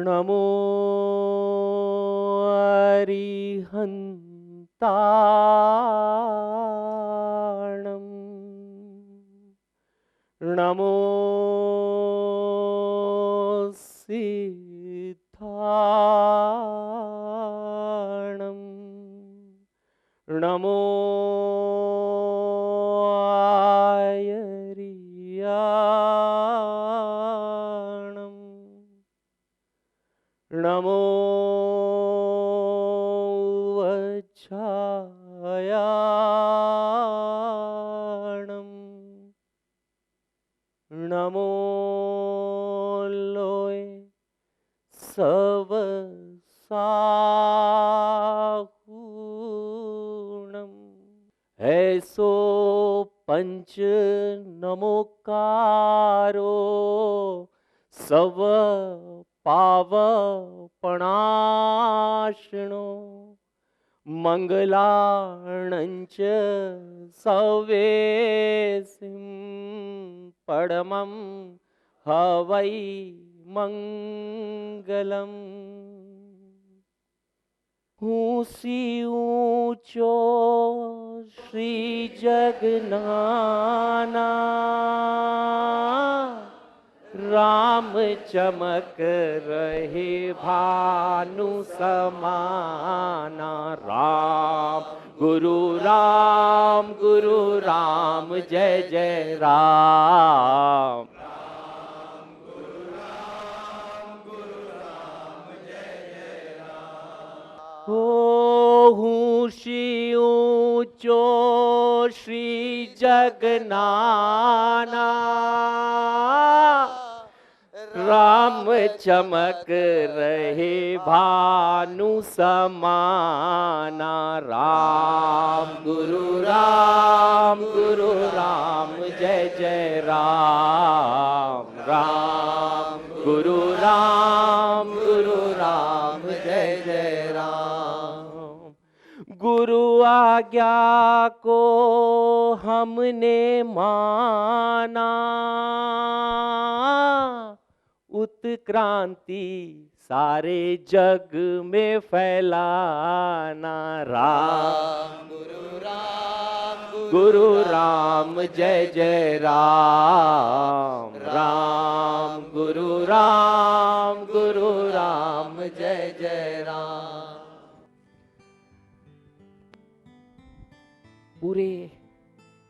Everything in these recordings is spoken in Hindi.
नमो अरिहन्ताणम् नमो सिद्धाणम् नमो आयर्याणम् नमो वज्रायाणम् नमो लोय सवसाहूणम् ऐसो पंच नमोकारो सव पावपणाशनो मंगलाणंच सवेसिं परमं हवै मंगलम। ऊंसी ऊंचो श्री जगनाना राम चमक रहे भानु समाना। गुरु राम जय जय राम। ऊंची ऊंचो श्री जगनाना राम चमक रहे भानु समाना। गुरु राम जय जय राम। गुरु राम जय जय राम। गुरु आज्ञा को हमने माना उत्क्रांति सारे जग में फैलाना। गुरु राम जय जय राम। गुरु राम जय जय राम। पूरे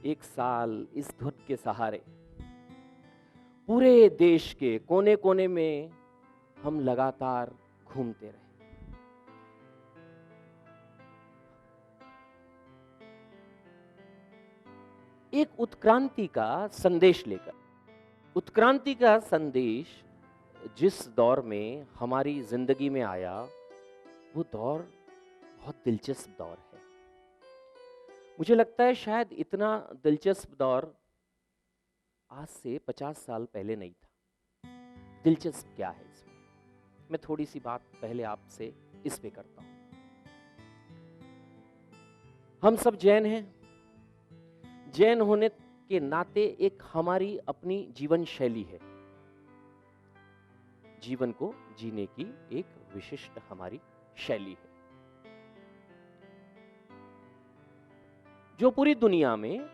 एक साल इस धुन के सहारे पूरे देश के कोने कोने में हम लगातार घूमते रहे। एक उत्क्रांति का संदेश लेकर। उत्क्रांति का संदेश जिस दौर में हमारी जिंदगी में आया वो दौर बहुत दिलचस्प दौर है। मुझे लगता है शायद इतना दिलचस्प दौर आज से 50 साल पहले नहीं था। दिलचस्प क्या है इसमें, मैं थोड़ी सी बात पहले आपसे इस पे करता हूं। हम सब जैन हैं। जैन होने के नाते एक हमारी अपनी जीवन शैली है। जीवन को जीने की एक विशिष्ट हमारी शैली है जो पूरी दुनिया में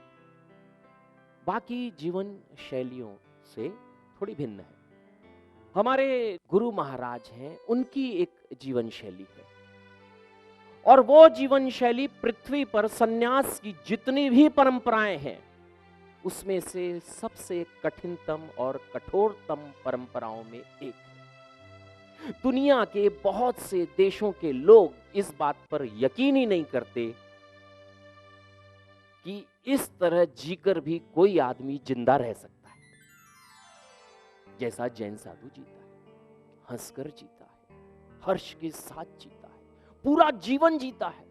बाकी जीवन शैलियों से थोड़ी भिन्न है। हमारे गुरु महाराज हैं, उनकी एक जीवन शैली है और वो जीवन शैली पृथ्वी पर सन्यास की जितनी भी परंपराएं हैं उसमें से सबसे कठिनतम और कठोरतम परंपराओं में एक है। दुनिया के बहुत से देशों के लोग इस बात पर यकीन ही नहीं करते कि इस तरह जीकर भी कोई आदमी जिंदा रह सकता है जैसा जैन साधु जीता है, हंसकर जीता है, हर्ष के साथ जीता है, पूरा जीवन जीता है।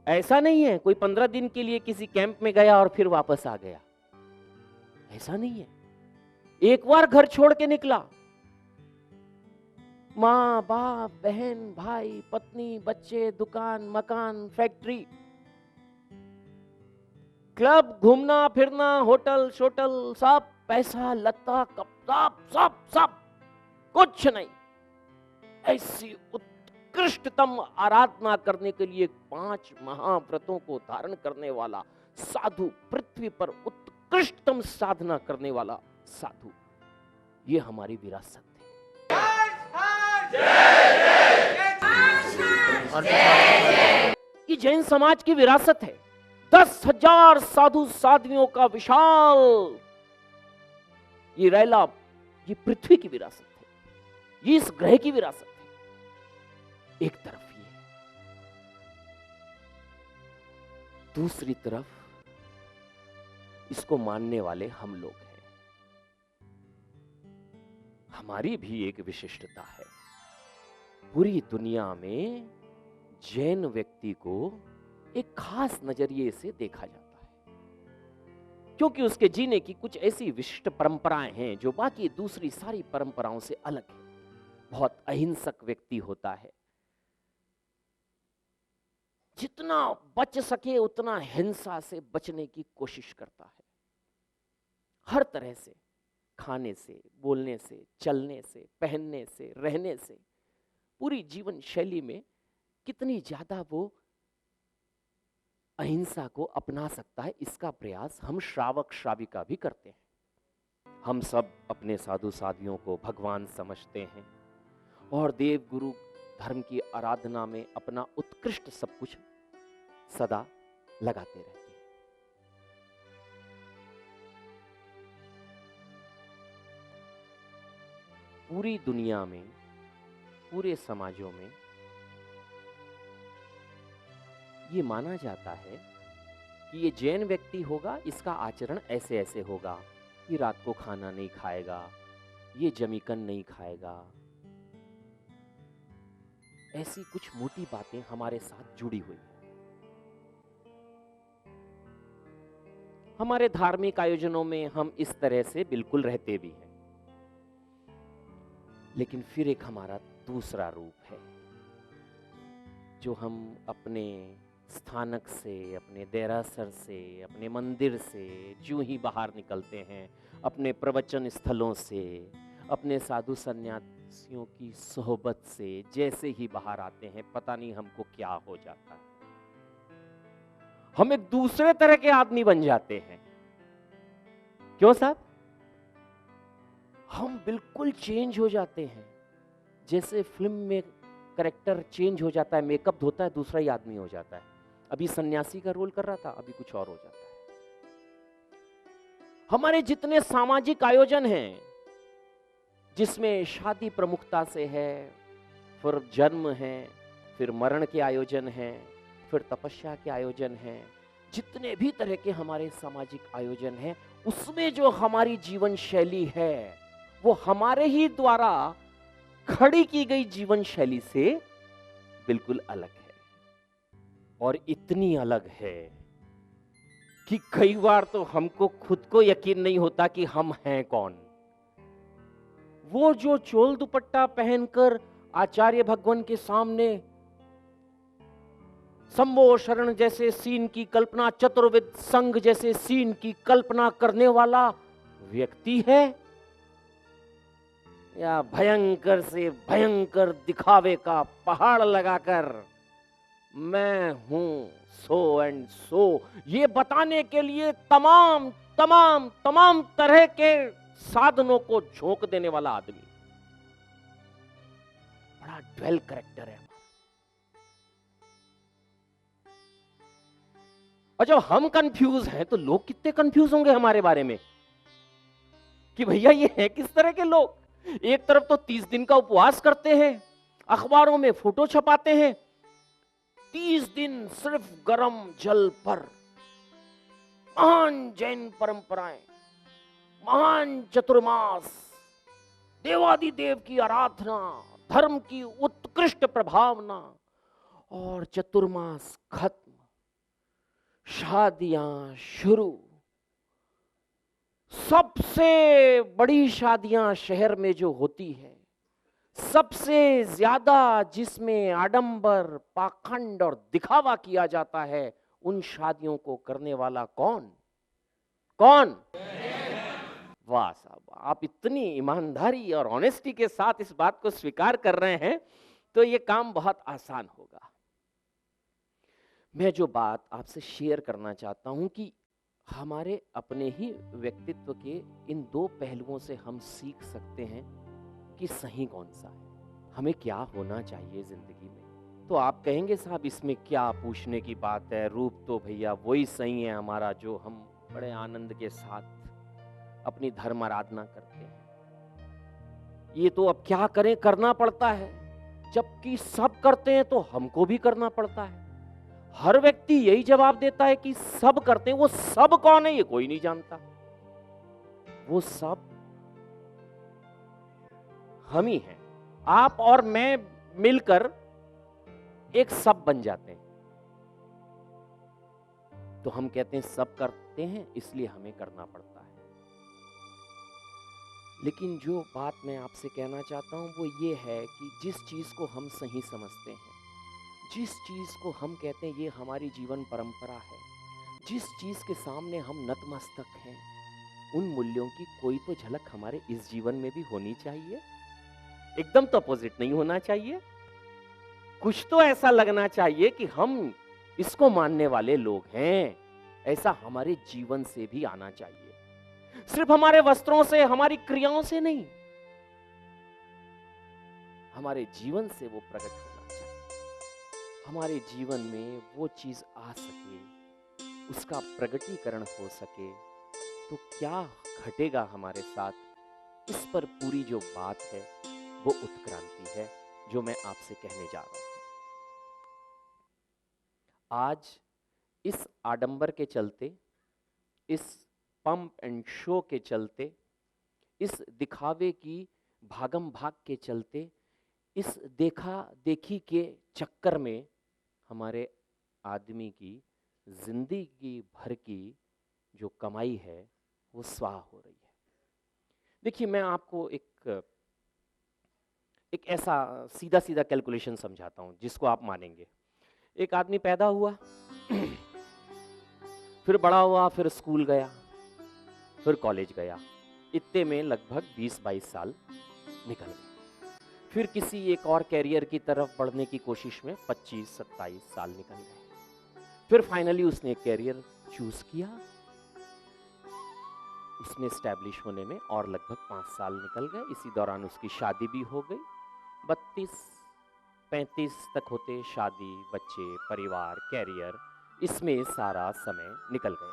ऐसा नहीं है कोई 15 दिन के लिए किसी कैंप में गया और फिर वापस आ गया। ऐसा नहीं है। एक बार घर छोड़ के निकला, माँ बाप बहन भाई पत्नी बच्चे दुकान मकान फैक्ट्री क्लब घूमना फिरना होटल शोटल सब पैसा लत्ता कपड़ा सब सब कुछ नहीं। ऐसी उत्कृष्टतम आराधना करने के लिए 5 महाव्रतों को धारण करने वाला साधु, पृथ्वी पर उत्कृष्टतम साधना करने वाला साधु, ये हमारी विरासत है। ये जैन समाज की विरासत है। 10,000 साधु साध्वियों का विशाल ये रैला, ये पृथ्वी की विरासत है, ये इस ग्रह की विरासत है। एक तरफ ये, दूसरी तरफ इसको मानने वाले हम लोग हैं। हमारी भी एक विशिष्टता है। पूरी दुनिया में जैन व्यक्ति को एक खास नजरिए से देखा जाता है, क्योंकि उसके जीने की कुछ ऐसी विशिष्ट परंपराएं हैं जो बाकी दूसरी सारी परंपराओं से अलग है। बहुत अहिंसक व्यक्ति होता है, जितना बच सके उतना हिंसा से बचने की कोशिश करता है। हर तरह से, खाने से, बोलने से, चलने से, पहनने से, रहने से, पूरी जीवन शैली में कितनी ज्यादा वो अहिंसा को अपना सकता है, इसका प्रयास हम श्रावक श्राविका भी करते हैं। हम सब अपने साधु साधियों को भगवान समझते हैं और देव गुरु धर्म की आराधना में अपना उत्कृष्ट सब कुछ सदा लगाते रहते हैं। पूरी दुनिया में, पूरे समाजों में ये माना जाता है कि ये जैन व्यक्ति होगा, इसका आचरण ऐसे ऐसे होगा। ये रात को खाना नहीं खाएगा, ये जमीकन नहीं खाएगा। ऐसी कुछ मोटी बातें हमारे साथ जुड़ी हुई हैं। हमारे धार्मिक आयोजनों में हम इस तरह से बिल्कुल रहते भी हैं, लेकिन फिर एक हमारा दूसरा रूप है जो हम अपने स्थानक से, अपने देरासर से, अपने मंदिर से जो ही बाहर निकलते हैं, अपने प्रवचन स्थलों से, अपने साधु सन्यासियों की सोहबत से जैसे ही बाहर आते हैं, पता नहीं हमको क्या हो जाता है। हम एक दूसरे तरह के आदमी बन जाते हैं। क्यों साहब? हम बिल्कुल चेंज हो जाते हैं। जैसे फिल्म में कैरेक्टर चेंज हो जाता है, मेकअप धोता है, दूसरा ही आदमी हो जाता है। अभी सन्यासी का रोल कर रहा था, अभी कुछ और हो जाता है। हमारे जितने सामाजिक आयोजन हैं, जिसमें शादी प्रमुखता से है, फिर जन्म है, फिर मरण के आयोजन हैं, फिर तपस्या के आयोजन हैं, जितने भी तरह के हमारे सामाजिक आयोजन हैं, उसमें जो हमारी जीवन शैली है वो हमारे ही द्वारा खड़ी की गई जीवन शैली से बिल्कुल अलग है। और इतनी अलग है कि कई बार तो हमको खुद को यकीन नहीं होता कि हम हैं कौन। वो जो चोल दुपट्टा पहनकर आचार्य भगवान के सामने शंभो शरण जैसे सीन की कल्पना, चतुर्विद संघ जैसे सीन की कल्पना करने वाला व्यक्ति है, या भयंकर से भयंकर दिखावे का पहाड़ लगाकर मैं हूं सो एंड सो ये बताने के लिए तमाम तमाम तमाम तरह के साधनों को झोंक देने वाला आदमी। बड़ा ड्वेल कैरेक्टर है। और जब हम कंफ्यूज हैं तो लोग कितने कंफ्यूज होंगे हमारे बारे में कि भैया ये है किस तरह के लोग। एक तरफ तो 30 दिन का उपवास करते हैं, अखबारों में फोटो छपाते हैं, 30 दिन सिर्फ गर्म जल पर। महान जैन परंपराएं, महान चतुर्मास, देवादिदेव की आराधना, धर्म की उत्कृष्ट प्रभावना, और चतुर्मास खत्म, शादियां शुरू। सबसे बड़ी शादियां शहर में जो होती है, सबसे ज्यादा जिसमें आडंबर, पाखंड और दिखावा किया जाता है, उन शादियों को करने वाला कौन? कौन? वाह साहब, आप इतनी ईमानदारी और ऑनेस्टी के साथ इस बात को स्वीकार कर रहे हैं तो ये काम बहुत आसान होगा। मैं जो बात आपसे शेयर करना चाहता हूं कि हमारे अपने ही व्यक्तित्व के इन दो पहलुओं से हम सीख सकते हैं कि सही कौन सा है, हमें क्या होना चाहिए जिंदगी में। तो आप कहेंगे साहब इसमें क्या पूछने की बात है, रूप तो भैया वही सही है हमारा जो हम बड़े आनंद के साथ अपनी धर्म आराधना करते हैं। ये तो अब क्या करें, करना पड़ता है, जबकि सब करते हैं तो हमको भी करना पड़ता है। हर व्यक्ति यही जवाब देता है कि सब करते हैं। वो सब कौन है ये कोई नहीं जानता। वो सब हम ही हैं। आप और मैं मिलकर एक सब बन जाते हैं। तो हम कहते हैं सब करते हैं इसलिए हमें करना पड़ता है। लेकिन जो बात मैं आपसे कहना चाहता हूं वो ये है कि जिस चीज को हम सही समझते हैं, जिस चीज को हम कहते हैं ये हमारी जीवन परंपरा है, जिस चीज के सामने हम नतमस्तक हैं, उन मूल्यों की कोई तो झलक हमारे इस जीवन में भी होनी चाहिए। एकदम तो अपोजिट नहीं होना चाहिए। कुछ तो ऐसा लगना चाहिए कि हम इसको मानने वाले लोग हैं, ऐसा हमारे जीवन से भी आना चाहिए। सिर्फ हमारे वस्त्रों से, हमारी क्रियाओं से नहीं, हमारे जीवन से वो प्रकट होना चाहिए। हमारे जीवन में वो चीज आ सके, उसका प्रगटीकरण हो सके, तो क्या घटेगा हमारे साथ, इस पर पूरी जो बात है वो उत्क्रांति है जो मैं आपसे कहने जा रहा हूं। आज इस आडंबर के चलते, इस पंप एंड शो के चलते, इस दिखावे की भागम भाग के चलते, इस देखा देखी के चक्कर में हमारे आदमी की जिंदगी भर की जो कमाई है वो स्वाह हो रही है। देखिए मैं आपको एक ऐसा सीधा सीधा कैलकुलेशन समझाता हूं जिसको आप मानेंगे। एक आदमी पैदा हुआ, फिर बड़ा हुआ, फिर स्कूल गया, फिर कॉलेज गया, इतने में लगभग 20-22 साल निकल गए। फिर किसी एक और कैरियर की तरफ बढ़ने की कोशिश में 25-27 साल निकल गए। फिर फाइनली उसने एक कैरियर चूज किया, उसमें स्टैब्लिश होने में और लगभग 5 साल निकल गए। इसी दौरान उसकी शादी भी हो गई। 32-35 तक होते शादी, बच्चे, परिवार, कैरियर, इसमें सारा समय निकल गया।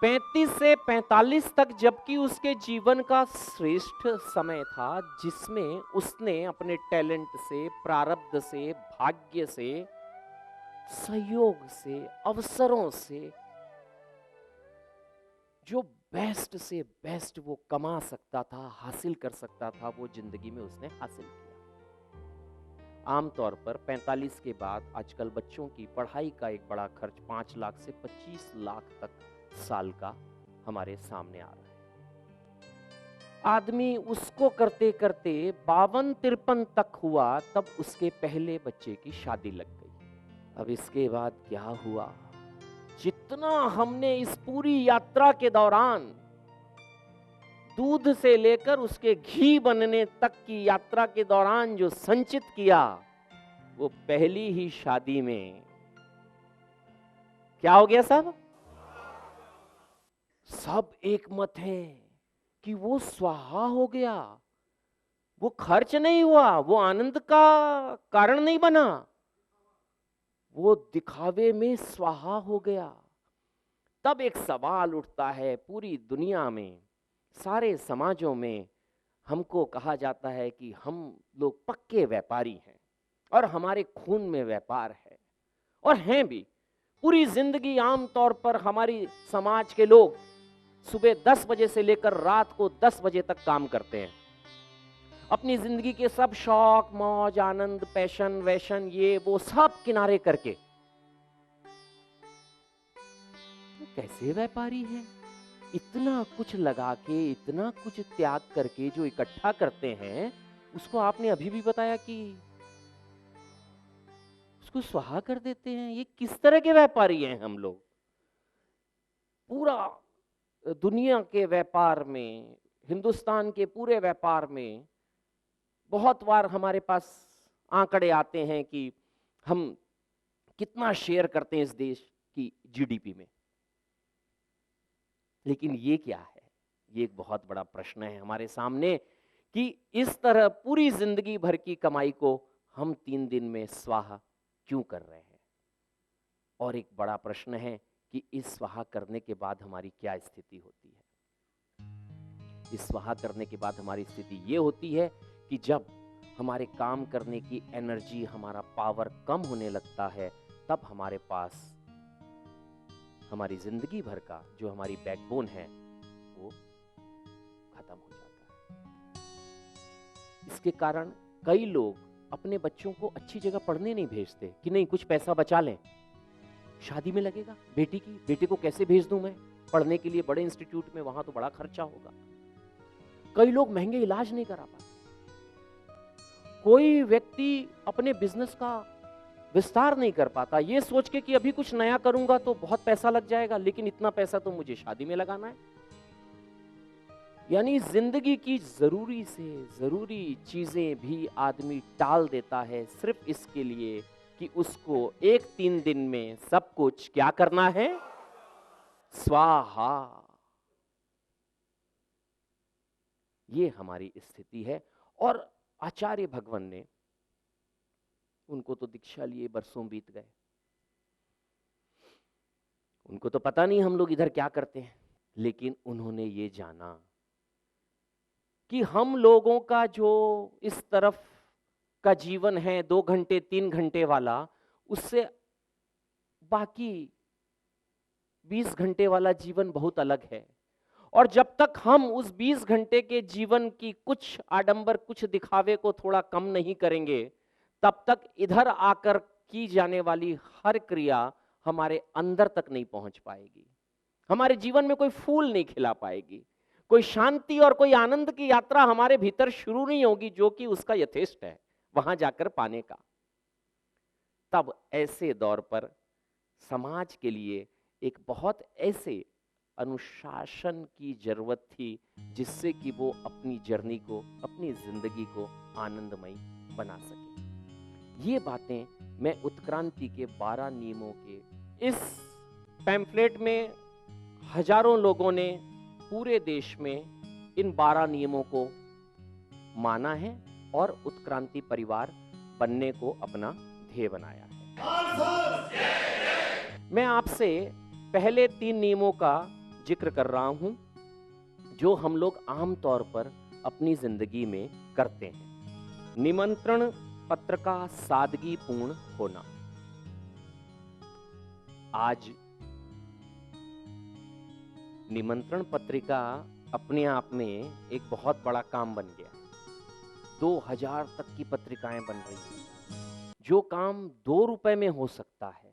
35 से 45 तक जबकि उसके जीवन का श्रेष्ठ समय था, जिसमें उसने अपने टैलेंट से, प्रारब्ध से, भाग्य से, सहयोग से, अवसरों से जो बेस्ट से बेस्ट वो कमा सकता था, हासिल कर सकता था, वो जिंदगी में उसने हासिल किया। आमतौर पर 45 के बाद आजकल बच्चों की पढ़ाई का एक बड़ा खर्च 5 लाख से 25 लाख तक साल का हमारे सामने आ रहा है। आदमी उसको करते करते 52-53 तक हुआ, तब उसके पहले बच्चे की शादी लग गई। अब इसके बाद क्या हुआ, जितना हमने इस पूरी यात्रा के दौरान दूध से लेकर उसके घी बनने तक की यात्रा के दौरान जो संचित किया, वो पहली ही शादी में क्या हो गया साहब? सब एक मत है कि वो स्वाहा हो गया। वो खर्च नहीं हुआ, वो आनंद का कारण नहीं बना, वो दिखावे में स्वाहा हो गया। तब एक सवाल उठता है, पूरी दुनिया में, सारे समाजों में हमको कहा जाता है कि हम लोग पक्के व्यापारी हैं और हमारे खून में व्यापार है, और हैं भी। पूरी जिंदगी आमतौर पर हमारी समाज के लोग सुबह 10 बजे से लेकर रात को 10 बजे तक काम करते हैं। अपनी जिंदगी के सब शौक, मौज, आनंद, पैशन, वैशन, ये वो सब किनारे करके कैसे व्यापारी हैं? इतना कुछ लगा के, इतना कुछ त्याग करके जो इकट्ठा करते हैं, उसको आपने अभी भी बताया कि उसको स्वाहा कर देते हैं। ये किस तरह के व्यापारी हैं हम लोग? पूरा दुनिया के व्यापार में हिंदुस्तान के पूरे व्यापार में बहुत बार हमारे पास आंकड़े आते हैं कि हम कितना शेयर करते हैं इस देश की जीडीपी में। लेकिन ये क्या है? ये एक बहुत बड़ा प्रश्न है हमारे सामने कि इस तरह पूरी जिंदगी भर की कमाई को हम 3 दिन में स्वाहा क्यों कर रहे हैं? और एक बड़ा प्रश्न है कि इस स्वाहा करने के बाद हमारी क्या स्थिति होती है? इस स्वाहा करने के बाद हमारी स्थिति ये होती है कि जब हमारे काम करने की एनर्जी, हमारा पावर कम होने लगता है, तब हमारे पास हमारी जिंदगी भर का जो हमारी बैकबोन है वो खत्म हो जाता है। इसके कारण कई लोग अपने बच्चों को अच्छी जगह पढ़ने नहीं भेजते कि नहीं कुछ पैसा बचा लें, शादी में लगेगा बेटे को कैसे भेज दूं मैं पढ़ने के लिए बड़े इंस्टीट्यूट में, वहां तो बड़ा खर्चा होगा। कई लोग महंगे इलाज नहीं करा पाते। कोई व्यक्ति अपने बिजनेस का विस्तार नहीं कर पाता, ये सोच के कि अभी कुछ नया करूंगा तो बहुत पैसा लग जाएगा, लेकिन इतना पैसा तो मुझे शादी में लगाना है। यानी जिंदगी की जरूरी से जरूरी चीजें भी आदमी टाल देता है सिर्फ इसके लिए कि उसको 1-3 दिन में सब कुछ क्या करना है? स्वाहा। ये हमारी स्थिति है। और आचार्य भगवान ने, उनको तो दीक्षा लिए वर्षों बीत गए, उनको तो पता नहीं हम लोग इधर क्या करते हैं, लेकिन उन्होंने ये जाना कि हम लोगों का जो इस तरफ का जीवन है 2 घंटे 3 घंटे वाला, उससे बाकी 20 घंटे वाला जीवन बहुत अलग है। और जब तक हम उस 20 घंटे के जीवन की कुछ आडंबर, कुछ दिखावे को थोड़ा कम नहीं करेंगे, तब तक इधर आकर की जाने वाली हर क्रिया हमारे अंदर तक नहीं पहुंच पाएगी। हमारे जीवन में कोई फूल नहीं खिला पाएगी, कोई शांति और कोई आनंद की यात्रा हमारे भीतर शुरू नहीं होगी, जो कि उसका यथेष्ट है वहां जाकर पाने का। तब ऐसे दौर पर समाज के लिए एक बहुत ऐसे अनुशासन की जरूरत थी जिससे कि वो अपनी जर्नी को, अपनी जिंदगी को आनंदमयी बना सके। ये बातें मैं उत्क्रांति के 12 नियमों के इस पैम्फलेट में हजारों लोगों ने पूरे देश में इन 12 नियमों को माना है और उत्क्रांति परिवार बनने को अपना ध्येय बनाया है। मैं आपसे पहले 3 नियमों का जिक्र कर रहा हूं जो हम लोग आमतौर पर अपनी जिंदगी में करते हैं। निमंत्रण पत्र का सादगीपूर्ण होना। आज निमंत्रण पत्रिका अपने आप में एक बहुत बड़ा काम बन गया। 2000 तक की पत्रिकाएं बन रही हैं। जो काम 2 रुपए में हो सकता है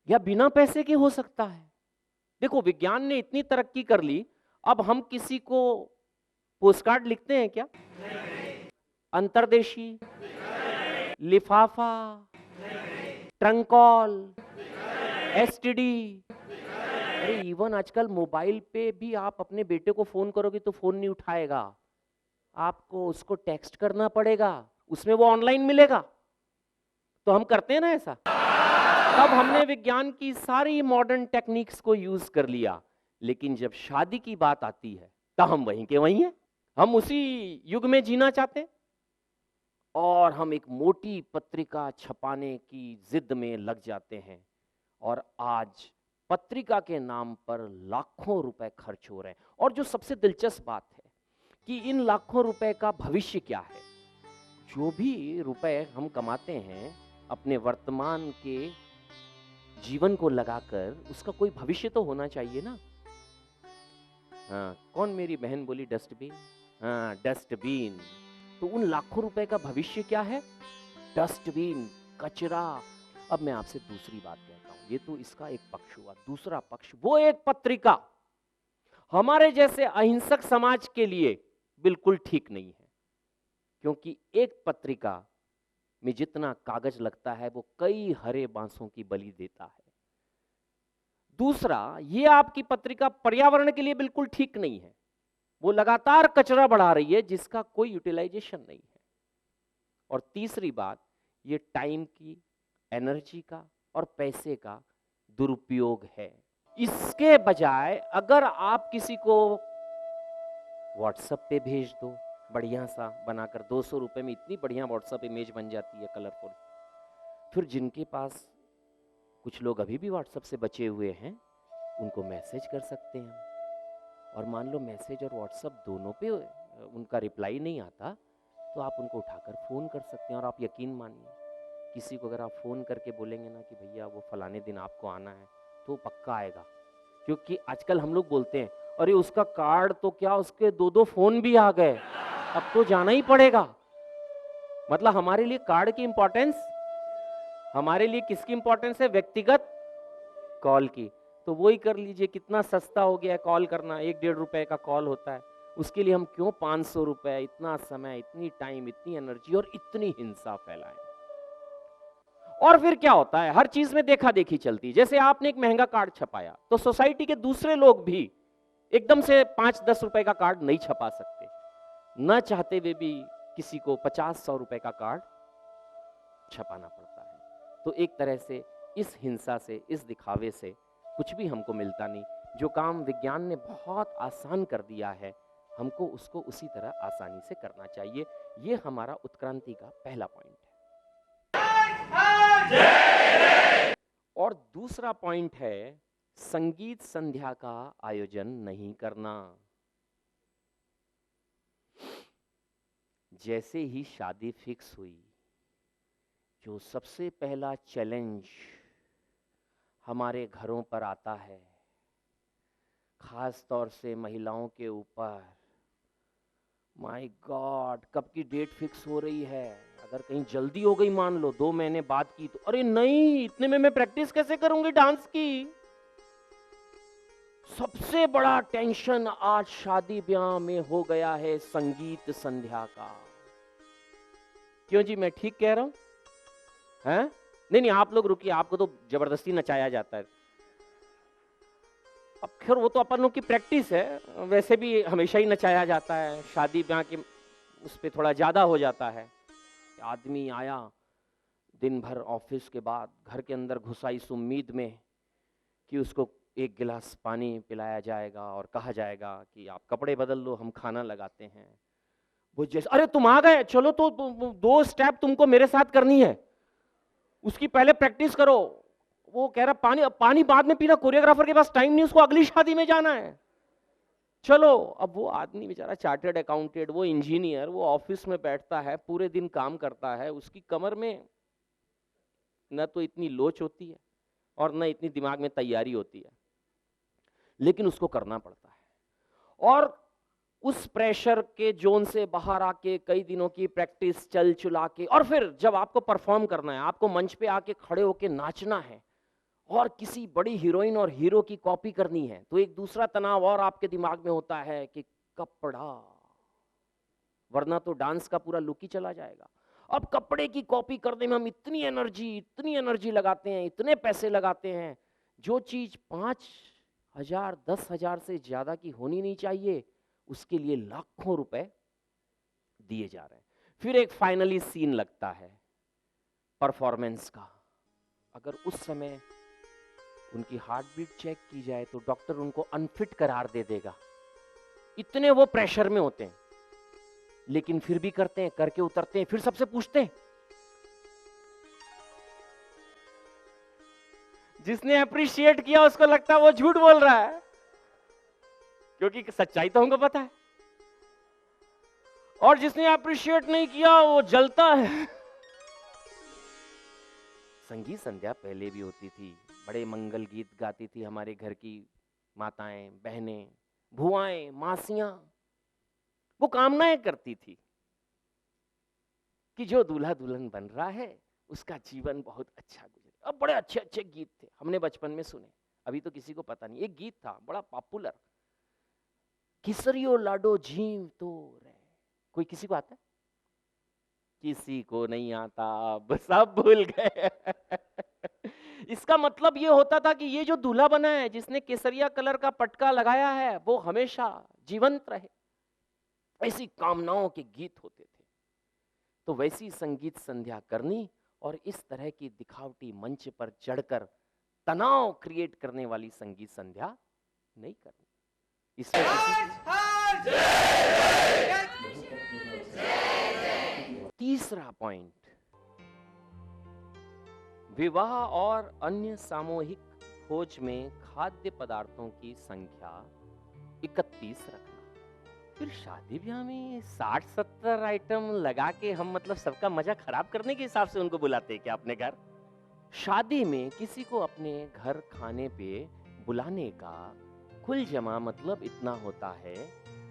या बिना पैसे के हो सकता है। देखो, विज्ञान ने इतनी तरक्की कर ली, अब हम किसी को पोस्टकार्ड लिखते हैं क्या? अंतर्देशी, लिफाफा, ट्रंकॉल, एसटीडी। अरे इवन आजकल मोबाइल पे भी आप अपने बेटे को फोन करोगे तो फोन नहीं उठाएगा, आपको उसको टेक्स्ट करना पड़ेगा, उसमें वो ऑनलाइन मिलेगा। तो हम करते हैं ना ऐसा। तब हमने विज्ञान की सारी मॉडर्न टेक्निक्स को यूज कर लिया, लेकिन जब शादी की बात आती है तो हम वहीं के वहीं हैं। हम उसी युग में जीना चाहते हैं और हम एक मोटी पत्रिका छपाने की जिद में लग जाते हैं। और आज पत्रिका के नाम पर लाखों रुपए खर्च हो रहे हैं। और जो सबसे दिलचस्प बात है कि इन लाखों रुपए का भविष्य क्या है। जो भी रुपए हम कमाते हैं अपने वर्तमान के जीवन को लगाकर, उसका कोई भविष्य तो होना चाहिए ना। हाँ, कौन मेरी बहन बोली डस्टबिन? हाँ, डस्टबिन। तो उन लाखों रुपए का भविष्य क्या है? डस्टबिन, कचरा। अब मैं आपसे दूसरी बात कहता हूं, ये तो इसका एक पक्ष हुआ। दूसरा पक्ष, वो एक पत्रिका हमारे जैसे अहिंसक समाज के लिए बिल्कुल ठीक नहीं है, क्योंकि एक पत्रिका में जितना कागज लगता है वो कई हरे बांसों की बलि देता है। दूसरा, ये आपकी पत्रिका पर्यावरण के लिए बिल्कुल ठीक नहीं है, वो लगातार कचरा बढ़ा रही है जिसका कोई यूटिलाइजेशन नहीं है। और तीसरी बात, ये टाइम की, एनर्जी का और पैसे का दुरुपयोग है। इसके बजाय अगर आप किसी को व्हाट्सएप पे भेज दो, बढ़िया सा बनाकर, 200 रुपए में इतनी बढ़िया व्हाट्सएप इमेज बन जाती है, कलरफुल। फिर जिनके पास, कुछ लोग अभी भी व्हाट्सएप से बचे हुए हैं, उनको मैसेज कर सकते हैं। और मान लो मैसेज और व्हाट्सएप दोनों पे उनका रिप्लाई नहीं आता, तो आप उनको उठाकर फोन कर सकते हैं। और आप यकीन मानिए, किसी को अगर आप फोन करके बोलेंगे ना कि भैया वो फलाने दिन आपको आना है, तो पक्का आएगा। क्योंकि आजकल हम लोग बोलते हैं, अरे उसका कार्ड तो क्या, उसके 2-2 फोन भी आ गए, अब तो जाना ही पड़ेगा। मतलब हमारे लिए कार्ड की इंपॉर्टेंस, हमारे लिए किसकी इंपॉर्टेंस है? व्यक्तिगत कॉल की। तो वो ही कर लीजिए, कितना सस्ता हो गया है कॉल करना, 1-1.5 रुपए का कॉल होता है। उसके लिए हम क्यों 500 रुपए, इतना समय, इतनी टाइम, इतनी एनर्जी और इतनी हिंसा फैलाएं। और फिर क्या होता है, हर चीज में देखा देखी चलती है। जैसे आपने एक महंगा कार्ड छपाया, तो सोसाइटी के दूसरे लोग भी एकदम से 5-10 रुपए का कार्ड नहीं छपा सकते। न चाहते हुए भी किसी को 50-100 रुपए का कार्ड छपाना पड़ता है। तो एक तरह से इस हिंसा से, इस दिखावे से कुछ भी हमको मिलता नहीं। जो काम विज्ञान ने बहुत आसान कर दिया है, हमको उसको उसी तरह आसानी से करना चाहिए। ये हमारा उत्क्रांति का पहला पॉइंट है। और दूसरा पॉइंट है, संगीत संध्या का आयोजन नहीं करना। जैसे ही शादी फिक्स हुई, जो सबसे पहला चैलेंज हमारे घरों पर आता है, खास तौर से महिलाओं के ऊपर, माय गॉड, कब की डेट फिक्स हो रही है? अगर कहीं जल्दी हो गई, मान लो 2 महीने बाद की, तो अरे नहीं, इतने में मैं प्रैक्टिस कैसे करूंगी डांस की? सबसे बड़ा टेंशन आज शादी ब्याह में हो गया है संगीत संध्या का। क्यों जी, मैं ठीक कह रहा हूं? हैं? नहीं, आप लोग रुकिए, आपको तो जबरदस्ती नचाया जाता है। अब खैर वो तो अपन लोग की प्रैक्टिस है, वैसे भी हमेशा ही नचाया जाता है, शादी ब्याह के उस पे थोड़ा ज्यादा हो जाता है। आदमी आया दिन भर ऑफिस के बाद, घर के अंदर घुसा इस उम्मीद में कि उसको एक गिलास पानी पिलाया जाएगा और कहा जाएगा कि आप कपड़े बदल लो, हम खाना लगाते हैं। वो जैसे, अरे तुम आ गए, चलो तो 2 स्टेप तुमको मेरे साथ करनी है, उसकी पहले प्रैक्टिस करो। वो कह रहा पानी, पानी बाद में पीना, कोरियोग्राफर के पास टाइम नहीं, उसको अगली शादी में जाना है। चलो, अब वो आदमी बेचारा चार्टर्ड अकाउंटेंट, वो इंजीनियर, वो ऑफिस में बैठता है, पूरे दिन काम करता है, उसकी कमर में न तो इतनी लोच होती है और न इतनी दिमाग में तैयारी होती है, लेकिन उसको करना पड़ता है। और उस प्रेशर के जोन से बाहर आके कई दिनों की प्रैक्टिस चल चुला के, और फिर जब आपको परफॉर्म करना है, आपको मंच पे आके खड़े होके नाचना है और किसी बड़ी हीरोइन और हीरो की कॉपी करनी है, तो एक दूसरा तनाव और आपके दिमाग में होता है कि कपड़ा, वरना तो डांस का पूरा लुक ही चला जाएगा। अब कपड़े की कॉपी करने में हम इतनी एनर्जी लगाते हैं, इतने पैसे लगाते हैं, जो चीज 5,000 10,000 से ज्यादा की होनी नहीं चाहिए, उसके लिए लाखों रुपए दिए जा रहे हैं। फिर एक फाइनली सीन लगता है परफॉर्मेंस का। अगर उस समय उनकी हार्ट बीट चेक की जाए तो डॉक्टर उनको अनफिट करार दे देगा, इतने वो प्रेशर में होते हैं, लेकिन फिर भी करते हैं, करके उतरते हैं, फिर सबसे पूछते हैं। जिसने अप्रिशिएट किया उसको लगता है वो झूठ बोल रहा है, क्योंकि सच्चाई तो हमको पता है, और जिसने अप्रिशिएट नहीं किया वो जलता है। संगीत संध्या पहले भी होती थी, बड़े मंगल गीत गाती थी हमारे घर की माताएं, बहनें, भुआएं, मासियां। वो कामनाएं करती थी कि जो दूल्हा दुल्हन बन रहा है उसका जीवन बहुत अच्छा गुजरे। अब बड़े अच्छे अच्छे गीत थे, हमने बचपन में सुने, अभी तो किसी को पता नहीं। एक गीत था बड़ा पॉपुलर, किसरियो लाडो झीम तो रे, कोई किसी को आता है? किसी को नहीं आता, अब सब भूल गए। इसका मतलब ये होता था कि ये जो दूल्हा बना है, जिसने केसरिया कलर का पटका लगाया है, वो हमेशा जीवंत रहे, ऐसी कामनाओं के गीत होते थे। तो वैसी संगीत संध्या करनी और इस तरह की दिखावटी मंच पर चढ़कर तनाव क्रिएट करने वाली संगीत संध्या नहीं करनी। इसमें तीसरा पॉइंट, विवाह और अन्य सामूहिक भोज में खाद्य पदार्थों की संख्या 31 रखना। फिर शादी ब्याह में 60-70 आइटम लगा के हम मतलब सबका मजा खराब करने के हिसाब से उनको बुलाते हैं क्या अपने घर? शादी में किसी को अपने घर खाने पे बुलाने का कुल जमा मतलब इतना होता है,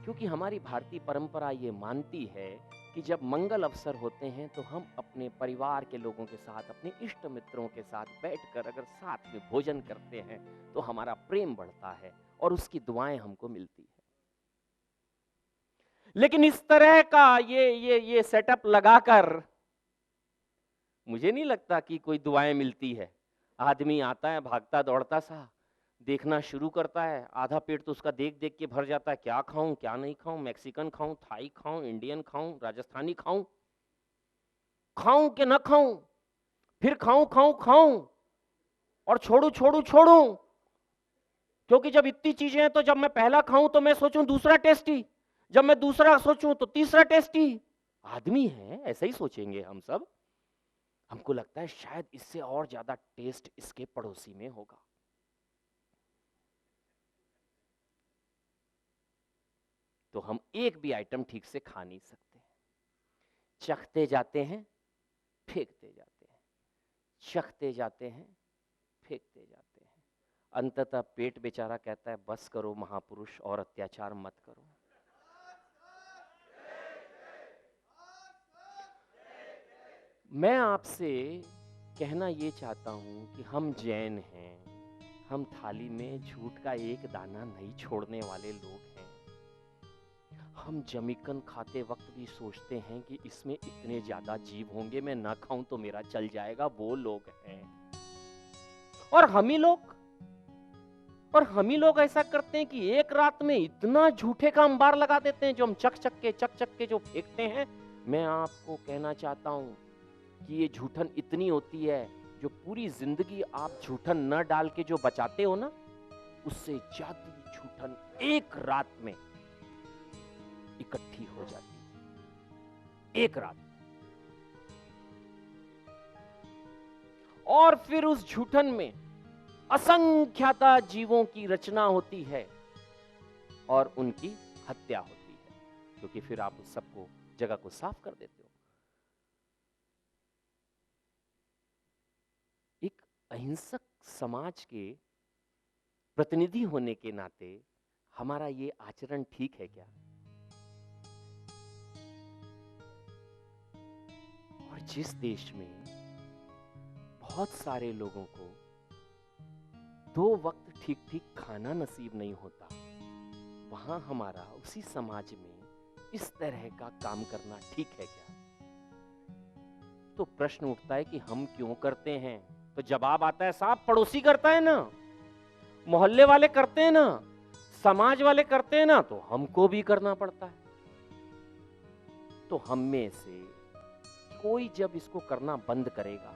क्योंकि हमारी भारतीय परंपरा ये मानती है कि जब मंगल अवसर होते हैं तो हम अपने परिवार के लोगों के साथ, अपने इष्ट मित्रों के साथ बैठकर अगर साथ में भोजन करते हैं तो हमारा प्रेम बढ़ता है और उसकी दुआएं हमको मिलती है। लेकिन इस तरह का ये सेटअप लगाकर मुझे नहीं लगता कि कोई दुआएं मिलती है। आदमी आता है भागता दौड़ता सा, देखना शुरू करता है, आधा पेट तो उसका देख देख के भर जाता है, क्या खाऊं क्या नहीं खाऊं, मैक्सिकन खाऊं, थाई खाऊं, इंडियन खाऊं, राजस्थानी खाऊं, खाऊं कि ना खाऊं, फिर खाऊं खाऊं खाऊं और छोड़ू छोड़ू छोड़ू, क्योंकि जब इतनी चीजें हैं तो जब मैं पहला खाऊं तो मैं सोचूं दूसरा टेस्टी, जब मैं दूसरा सोचूं तो तीसरा टेस्टी। आदमी है, ऐसा ही सोचेंगे हम सब। हमको लगता है शायद इससे और ज्यादा टेस्ट इसके पड़ोसी में होगा। तो हम एक भी आइटम ठीक से खा नहीं सकते, चखते जाते हैं फेंकते जाते हैं, चखते जाते हैं फेंकते जाते हैं। अंततः पेट बेचारा कहता है बस करो महापुरुष और अत्याचार मत करो। मैं आपसे कहना ये चाहता हूं कि हम जैन हैं, हम थाली में झूठ का एक दाना नहीं छोड़ने वाले लोग हैं। हम जमीकन खाते वक्त भी सोचते हैं कि इसमें इतने ज्यादा जीव होंगे, मैं ना खाऊं तो मेरा चल जाएगा, वो लोग हैं। और हम ही लोग ऐसा करते हैं कि एक रात में इतना झूठे का अंबार लगा देते हैं जो हम चक चक के जो फेंकते हैं। मैं आपको कहना चाहता हूं कि ये झूठन इतनी होती है जो पूरी जिंदगी आप झूठन न डाल के जो बचाते हो ना, उससे ज्यादा झूठन एक रात में इकट्ठी हो जाती है, एक रात। और फिर उस झूठन में असंख्याता जीवों की रचना होती है और उनकी हत्या होती है, क्योंकि फिर आप उस सबको जगह को साफ कर देते हो। एक अहिंसक समाज के प्रतिनिधि होने के नाते हमारा ये आचरण ठीक है क्या? और जिस देश में बहुत सारे लोगों को 2 वक्त ठीक ठीक खाना नसीब नहीं होता, वहां हमारा उसी समाज में इस तरह का काम करना ठीक है क्या? तो प्रश्न उठता है कि हम क्यों करते हैं? तो जवाब आता है साहब, पड़ोसी करता है ना, मोहल्ले वाले करते हैं ना, समाज वाले करते हैं ना, तो हमको भी करना पड़ता है। तो हम में से कोई जब इसको करना बंद करेगा,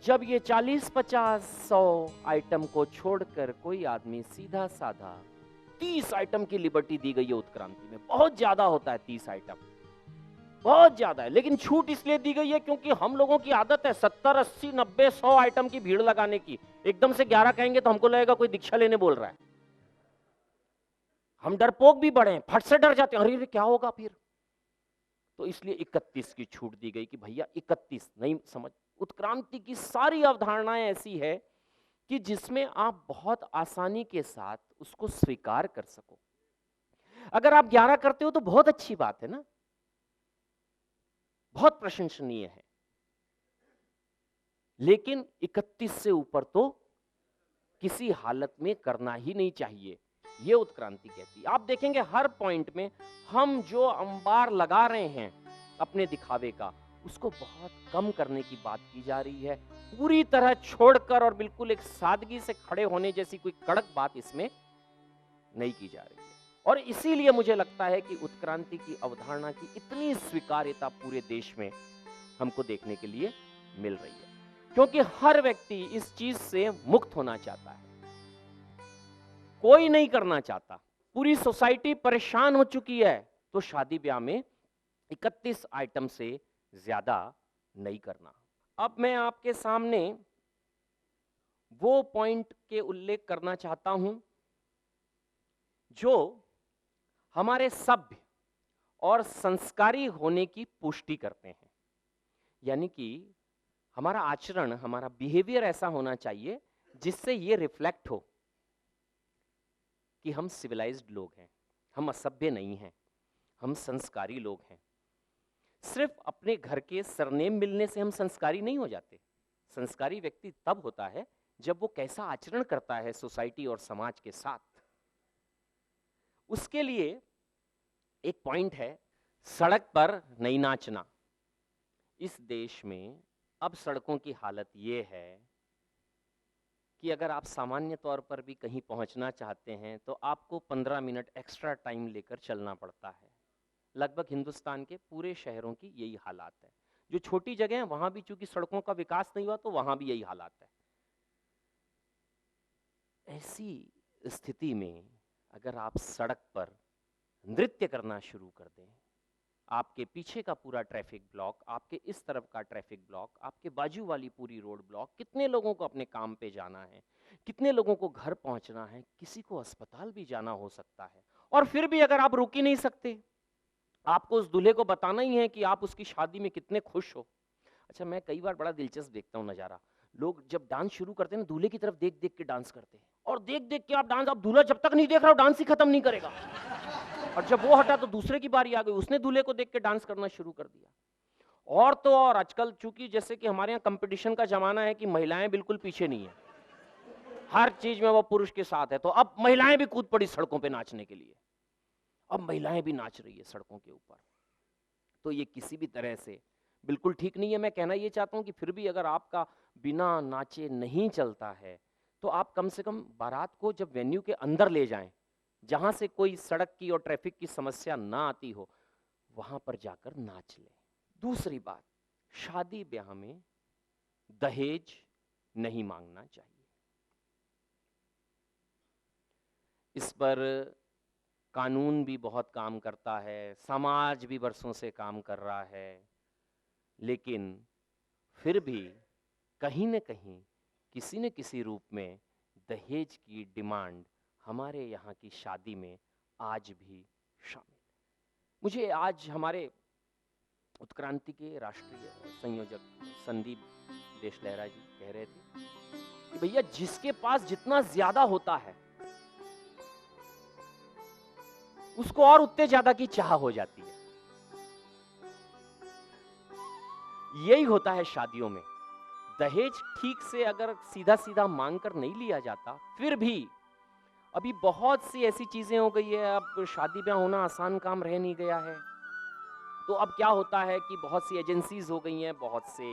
जब ये 40-50-100 आइटम को छोड़कर कोई आदमी सीधा साधा 30 आइटम की लिबर्टी दी गई है उत्क्रांति में, बहुत ज्यादा होता है 30 आइटम, बहुत ज्यादा है, लेकिन छूट इसलिए दी गई है क्योंकि हम लोगों की आदत है 70, 80, 90, 100 आइटम की भीड़ लगाने की। एकदम से 11 कहेंगे तो हमको लगेगा कोई दीक्षा लेने बोल रहा है। हम डरपोक भी बड़े हैं, फट से डर जाते हैं, अरे क्या होगा फिर। तो इसलिए 31 की छूट दी गई कि भैया 31 नहीं समझ। उत्क्रांति की सारी अवधारणाएं ऐसी है कि जिसमें आप बहुत आसानी के साथ उसको स्वीकार कर सको। अगर आप 11 करते हो तो बहुत अच्छी बात है ना, बहुत प्रशंसनीय है, लेकिन 31 से ऊपर तो किसी हालत में करना ही नहीं चाहिए, ये उत्क्रांति कहती है। आप देखेंगे हर पॉइंट में हम जो अंबार लगा रहे हैं अपने दिखावे का, उसको बहुत कम करने की बात की जा रही है, पूरी तरह छोड़कर, और बिल्कुल एक सादगी से खड़े होने जैसी कोई कड़क बात इसमें नहीं की जा रही है। और इसीलिए मुझे लगता है कि उत्क्रांति की अवधारणा की इतनी स्वीकार्यता पूरे देश में हमको देखने के लिए मिल रही है, क्योंकि हर व्यक्ति इस चीज से मुक्त होना चाहता है, कोई नहीं करना चाहता। पूरी सोसाइटी परेशान हो चुकी है, तो शादी ब्याह में 31 आइटम से ज्यादा नहीं करना। अब मैं आपके सामने वो पॉइंट के उल्लेख करना चाहता हूं जो हमारे सभ्य और संस्कारी होने की पुष्टि करते हैं। यानी कि हमारा आचरण, हमारा बिहेवियर ऐसा होना चाहिए जिससे ये रिफ्लेक्ट हो कि हम सिविलाइज्ड लोग हैं, हम असभ्य नहीं हैं, हम संस्कारी लोग हैं। सिर्फ अपने घर के सरनेम मिलने से हम संस्कारी नहीं हो जाते। संस्कारी व्यक्ति तब होता है जब वो कैसा आचरण करता है सोसाइटी और समाज के साथ। उसके लिए एक पॉइंट है, सड़क पर नहीं नाचना। इस देश में अब सड़कों की हालत ये है कि अगर आप सामान्य तौर पर भी कहीं पहुंचना चाहते हैं तो आपको 15 मिनट एक्स्ट्रा टाइम लेकर चलना पड़ता है। लगभग हिंदुस्तान के पूरे शहरों की यही हालात है। जो छोटी जगह है वहां भी चूंकि सड़कों का विकास नहीं हुआ तो वहां भी यही हालात है। ऐसी स्थिति में अगर आप सड़क पर नृत्य करना शुरू कर दें, आपके पीछे का पूरा ट्रैफिक ब्लॉक, आपके इस तरफ का ट्रैफिक ब्लॉक, आपके बाजू वाली पूरी रोड ब्लॉक, कितने लोगों को अपने काम पे जाना है, कितने लोगों को घर पहुंचना है, किसी को अस्पताल भी जाना हो सकता है, और फिर भी अगर आप रुक ही नहीं सकते, आपको उस दूल्हे को बताना ही है कि आप उसकी शादी में कितने खुश हो। अच्छा, मैं कई बार बड़ा दिलचस्प देखता हूँ नजारा, लोग जब डांस शुरू करते हैं ना, दूल्हे की तरफ देख देख के डांस करते हैं, और देख देख के आप डांस, आप दूल्हा जब तक नहीं देख रहा हो डांस ही खत्म नहीं करेगा। और जब वो हटा तो दूसरे की बारी आ गई, उसने दूल्हे को देख के डांस करना शुरू कर दिया। और तो और आजकल चूंकि जैसे कि हमारे यहाँ कंपटीशन का जमाना है कि महिलाएं बिल्कुल पीछे नहीं है, हर चीज में वो पुरुष के साथ है, तो अब महिलाएं भी कूद पड़ी सड़कों पे नाचने के लिए। अब महिलाएं भी नाच रही है सड़कों के ऊपर। तो ये किसी भी तरह से बिल्कुल ठीक नहीं है। मैं कहना ये चाहता हूं कि फिर भी अगर आपका बिना नाचे नहीं चलता है तो आप कम से कम बारात को जब वेन्यू के अंदर ले जाएं, जहां से कोई सड़क की और ट्रैफिक की समस्या ना आती हो, वहां पर जाकर नाच लें। दूसरी बात, शादी ब्याह में दहेज नहीं मांगना चाहिए। इस पर कानून भी बहुत काम करता है, समाज भी बरसों से काम कर रहा है, लेकिन फिर भी कहीं न कहीं किसी न किसी रूप में दहेज की डिमांड हमारे यहाँ की शादी में आज भी शामिल है। मुझे आज हमारे उत्क्रांति के राष्ट्रीय संयोजक संदीप देशलहरा जी कह रहे थे कि भैया जिसके पास जितना ज्यादा होता है उसको और उतने ज्यादा की चाह हो जाती है। यही होता है शादियों में। दहेज ठीक से अगर सीधा सीधा मांग कर नहीं लिया जाता, फिर भी अभी बहुत सी ऐसी चीजें हो गई है, अब शादी ब्याह होना आसान काम रह नहीं गया है। तो अब क्या होता है कि बहुत सी एजेंसीज हो गई हैं, बहुत से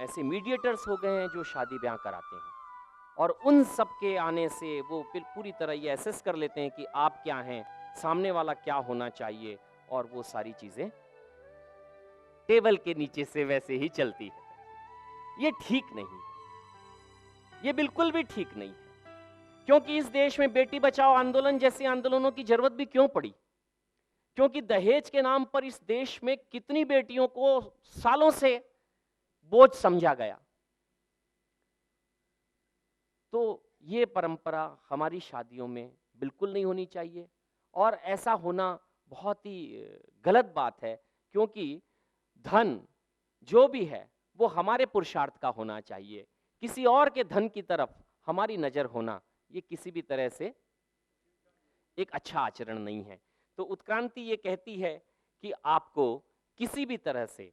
ऐसे मीडिएटर्स हो गए हैं जो शादी ब्याह कराते हैं, और उन सब के आने से वो पूरी तरह ये एसेस कर लेते हैं कि आप क्या हैं, सामने वाला क्या होना चाहिए, और वो सारी चीजें टेबल के नीचे से वैसे ही चलती है। ये ठीक नहीं है, ये बिल्कुल भी ठीक नहीं है। क्योंकि इस देश में बेटी बचाओ आंदोलन जैसे आंदोलनों की जरूरत भी क्यों पड़ी? क्योंकि दहेज के नाम पर इस देश में कितनी बेटियों को सालों से बोझ समझा गया। तो ये परंपरा हमारी शादियों में बिल्कुल नहीं होनी चाहिए, और ऐसा होना बहुत ही गलत बात है, क्योंकि धन जो भी है वो हमारे पुरुषार्थ का होना चाहिए। किसी और के धन की तरफ हमारी नजर होना ये किसी भी तरह से एक अच्छा आचरण नहीं है। तो उत्क्रांति ये कहती है कि आपको किसी भी तरह से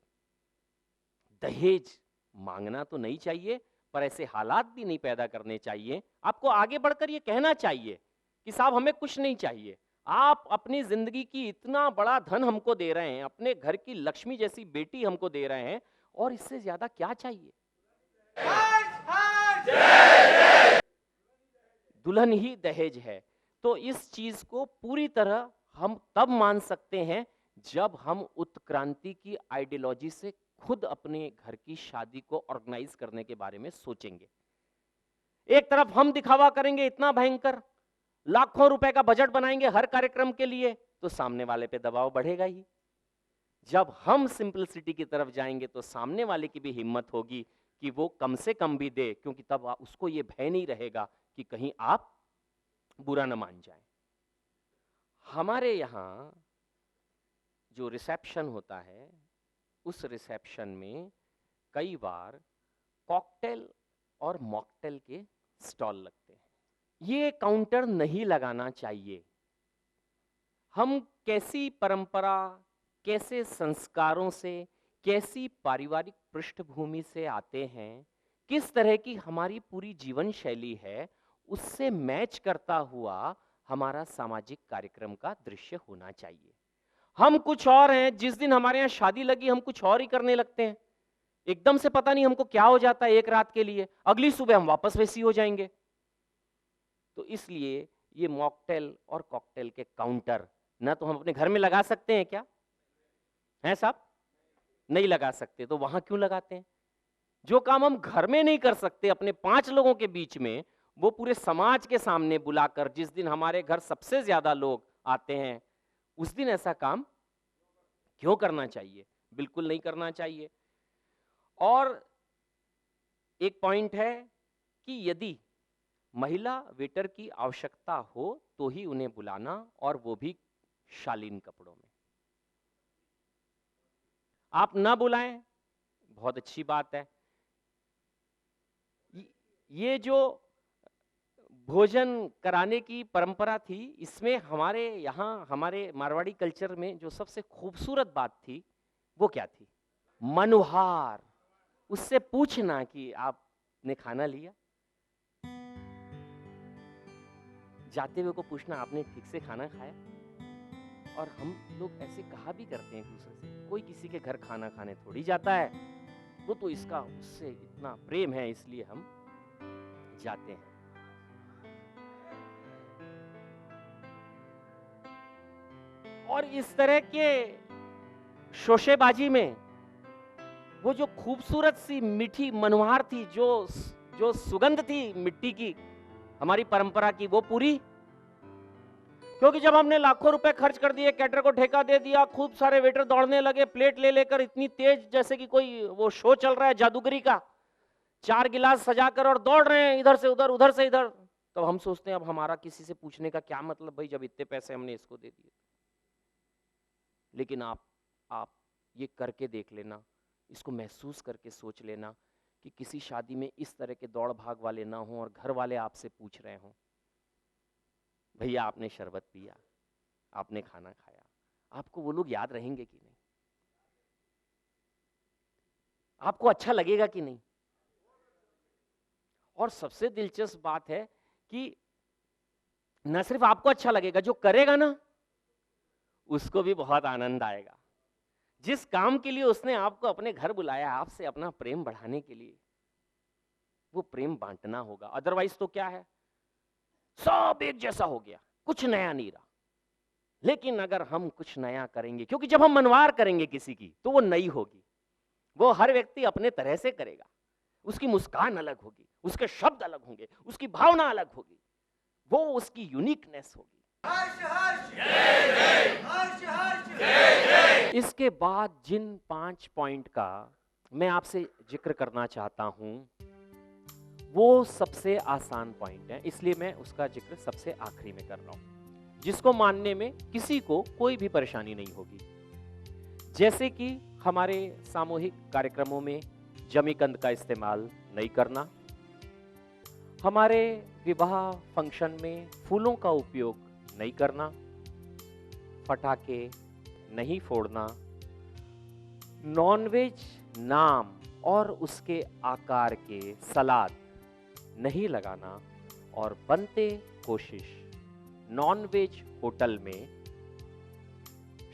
दहेज मांगना तो नहीं चाहिए, पर ऐसे हालात भी नहीं पैदा करने चाहिए। आपको आगे बढ़कर ये कहना चाहिए कि साहब हमें कुछ नहीं चाहिए, आप अपनी जिंदगी की इतना बड़ा धन हमको दे रहे हैं, अपने घर की लक्ष्मी जैसी बेटी हमको दे रहे हैं, और इससे ज्यादा क्या चाहिए? दुल्हन ही दहेज है। तो इस चीज को पूरी तरह हम तब मान सकते हैं जब हम उत्क्रांति की आइडियोलॉजी से खुद अपने घर की शादी को ऑर्गेनाइज करने के बारे में सोचेंगे। एक तरफ हम दिखावा करेंगे इतना भयंकर, लाखों रुपए का बजट बनाएंगे हर कार्यक्रम के लिए, तो सामने वाले पे दबाव बढ़ेगा ही। जब हम सिंपलिसिटी की तरफ जाएंगे तो सामने वाले की भी हिम्मत होगी कि वो कम से कम भी दे, क्योंकि तब उसको ये भय नहीं रहेगा कि कहीं आप बुरा न मान जाएं। हमारे यहाँ जो रिसेप्शन होता है, उस रिसेप्शन में कई बार कॉकटेल और मॉकटेल के स्टॉल लगते हैं। ये काउंटर नहीं लगाना चाहिए। हम कैसी परंपरा, कैसे संस्कारों से, कैसी पारिवारिक पृष्ठभूमि से आते हैं, किस तरह की हमारी पूरी जीवन शैली है, उससे मैच करता हुआ हमारा सामाजिक कार्यक्रम का दृश्य होना चाहिए। हम कुछ और हैं, जिस दिन हमारे यहाँ शादी लगी हम कुछ और ही करने लगते हैं, एकदम से पता नहीं हमको क्या हो जाता है एक रात के लिए, अगली सुबह हम वापस वैसी हो जाएंगे। तो इसलिए ये मॉकटेल और कॉकटेल के काउंटर ना तो हम अपने घर में लगा सकते हैं, क्या है साहब? नहीं लगा सकते, तो वहां क्यों लगाते हैं? जो काम हम घर में नहीं कर सकते अपने 5 लोगों के बीच में, वो पूरे समाज के सामने बुलाकर, जिस दिन हमारे घर सबसे ज्यादा लोग आते हैं उस दिन ऐसा काम क्यों करना चाहिए? बिल्कुल नहीं करना चाहिए। और एक पॉइंट है कि यदि महिला वेटर की आवश्यकता हो तो ही उन्हें बुलाना, और वो भी शालीन कपड़ों में। आप ना बुलाएं, बहुत अच्छी बात है। ये जो भोजन कराने की परंपरा थी, इसमें हमारे यहाँ, हमारे मारवाड़ी कल्चर में जो सबसे खूबसूरत बात थी वो क्या थी? मनुहार। उससे पूछना कि आपने खाना लिया, जाते हुए को पूछना आपने ठीक से खाना खाया। और हम लोग ऐसे कहा भी करते हैं एक दूसरे से, कोई किसी के घर खाना खाने थोड़ी जाता है, वो तो इसका उससे इतना प्रेम है इसलिए हम जाते हैं। और इस तरह के शोशेबाजी में वो जो खूबसूरत सी मीठी मनुहार थी, जो सुगंध थी मिट्टी की, हमारी परंपरा की, वो पूरी। क्योंकि जब हमने लाखों रुपए खर्च कर दिए, कैटर को ठेका दे दिया, खूब सारे वेटर दौड़ने लगे प्लेट ले लेकर इतनी तेज, जैसे कि कोई वो शो चल रहा है जादूगरी का, 4 गिलास सजाकर और दौड़ रहे हैं इधर से उधर, उधर से इधर, तो हम सोचते हैं अब हमारा किसी से पूछने का क्या मतलब भाई, जब इतने पैसे हमने इसको दे दिए। लेकिन आप ये करके देख लेना, इसको महसूस करके सोच लेना कि किसी शादी में इस तरह के दौड़ भाग वाले ना हो और घर वाले आपसे पूछ रहे हों, भैया आपने शरबत पिया, आपने खाना खाया, आपको वो लोग याद रहेंगे कि नहीं? आपको अच्छा लगेगा कि नहीं? और सबसे दिलचस्प बात है कि न सिर्फ आपको अच्छा लगेगा, जो करेगा ना उसको भी बहुत आनंद आएगा। जिस काम के लिए उसने आपको अपने घर बुलाया, आपसे अपना प्रेम बढ़ाने के लिए, वो प्रेम बांटना होगा। अदरवाइज तो क्या है, सब एक जैसा हो गया, कुछ नया नहीं रहा। लेकिन अगर हम कुछ नया करेंगे, क्योंकि जब हम मनवार करेंगे किसी की तो वो नई होगी, वो हर व्यक्ति अपने तरह से करेगा, उसकी मुस्कान अलग होगी, उसके शब्द अलग होंगे, उसकी भावना अलग होगी, वो उसकी यूनिकनेस होगी। इसके बाद जिन 5 पॉइंट का मैं आपसे जिक्र करना चाहता हूं, वो सबसे आसान पॉइंट है, इसलिए मैं उसका जिक्र सबसे आखिरी में कर रहा हूं, जिसको मानने में किसी को कोई भी परेशानी नहीं होगी। जैसे कि हमारे सामूहिक कार्यक्रमों में जमीकंद का इस्तेमाल नहीं करना, हमारे विवाह फंक्शन में फूलों का उपयोग नहीं करना, पटाखे नहीं फोड़ना, नॉनवेज नाम और उसके आकार के सलाद नहीं लगाना, और बनते कोशिश नॉनवेज होटल में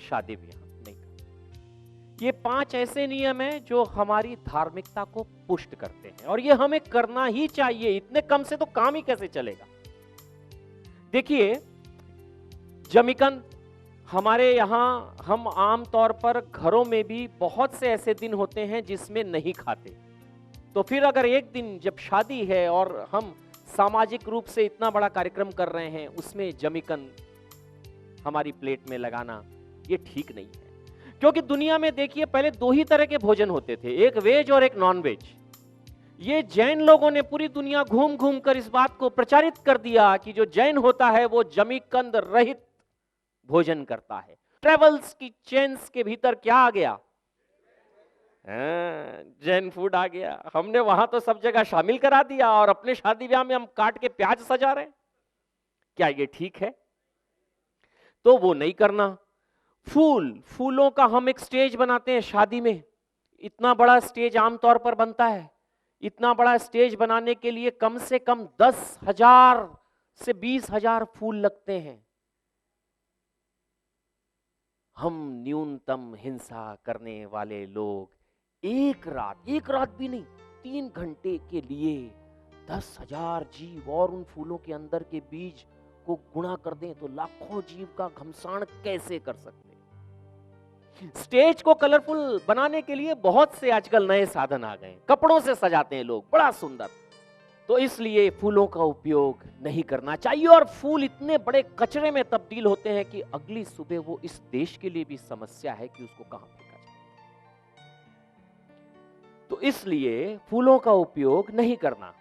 शादी ब्याह नहीं करना। ये 5 ऐसे नियम हैं जो हमारी धार्मिकता को पुष्ट करते हैं, और ये हमें करना ही चाहिए। इतने कम से तो काम ही कैसे चलेगा? देखिए, जमीकंद हमारे यहाँ हम आम तौर पर घरों में भी बहुत से ऐसे दिन होते हैं जिसमें नहीं खाते। तो फिर अगर एक दिन जब शादी है और हम सामाजिक रूप से इतना बड़ा कार्यक्रम कर रहे हैं, उसमें जमीकंद हमारी प्लेट में लगाना ये ठीक नहीं है। क्योंकि दुनिया में देखिए पहले दो ही तरह के भोजन होते थे, एक वेज और एक नॉन वेज। ये जैन लोगों ने पूरी दुनिया घूम घूम कर इस बात को प्रचारित कर दिया कि जो जैन होता है वो जमीकंद रहित भोजन करता है। ट्रेवल्स की चेन्स के भीतर क्या आ गया? जैन फूड आ गया। हमने वहां तो सब जगह शामिल करा दिया और अपने शादी ब्याह में हम काट के प्याज सजा रहे हैं। क्या ये ठीक है? तो वो नहीं करना। फूलों का हम एक स्टेज बनाते हैं शादी में। इतना बड़ा स्टेज आमतौर पर बनता है। इतना बड़ा स्टेज बनाने के लिए कम से कम 10,000 से 20,000 फूल लगते हैं। हम न्यूनतम हिंसा करने वाले लोग एक रात भी नहीं, 3 घंटे के लिए 10,000 जीव और उन फूलों के अंदर के बीज को गुणा कर दें तो लाखों जीव का घमसान कैसे कर सकते? स्टेज को कलरफुल बनाने के लिए बहुत से आजकल नए साधन आ गए। कपड़ों से सजाते हैं लोग, बड़ा सुंदर। तो इसलिए फूलों का उपयोग नहीं करना चाहिए। और फूल इतने बड़े कचरे में तब्दील होते हैं कि अगली सुबह वो इस देश के लिए भी समस्या है कि उसको कहां फेंका जाए। तो इसलिए फूलों का उपयोग नहीं करना।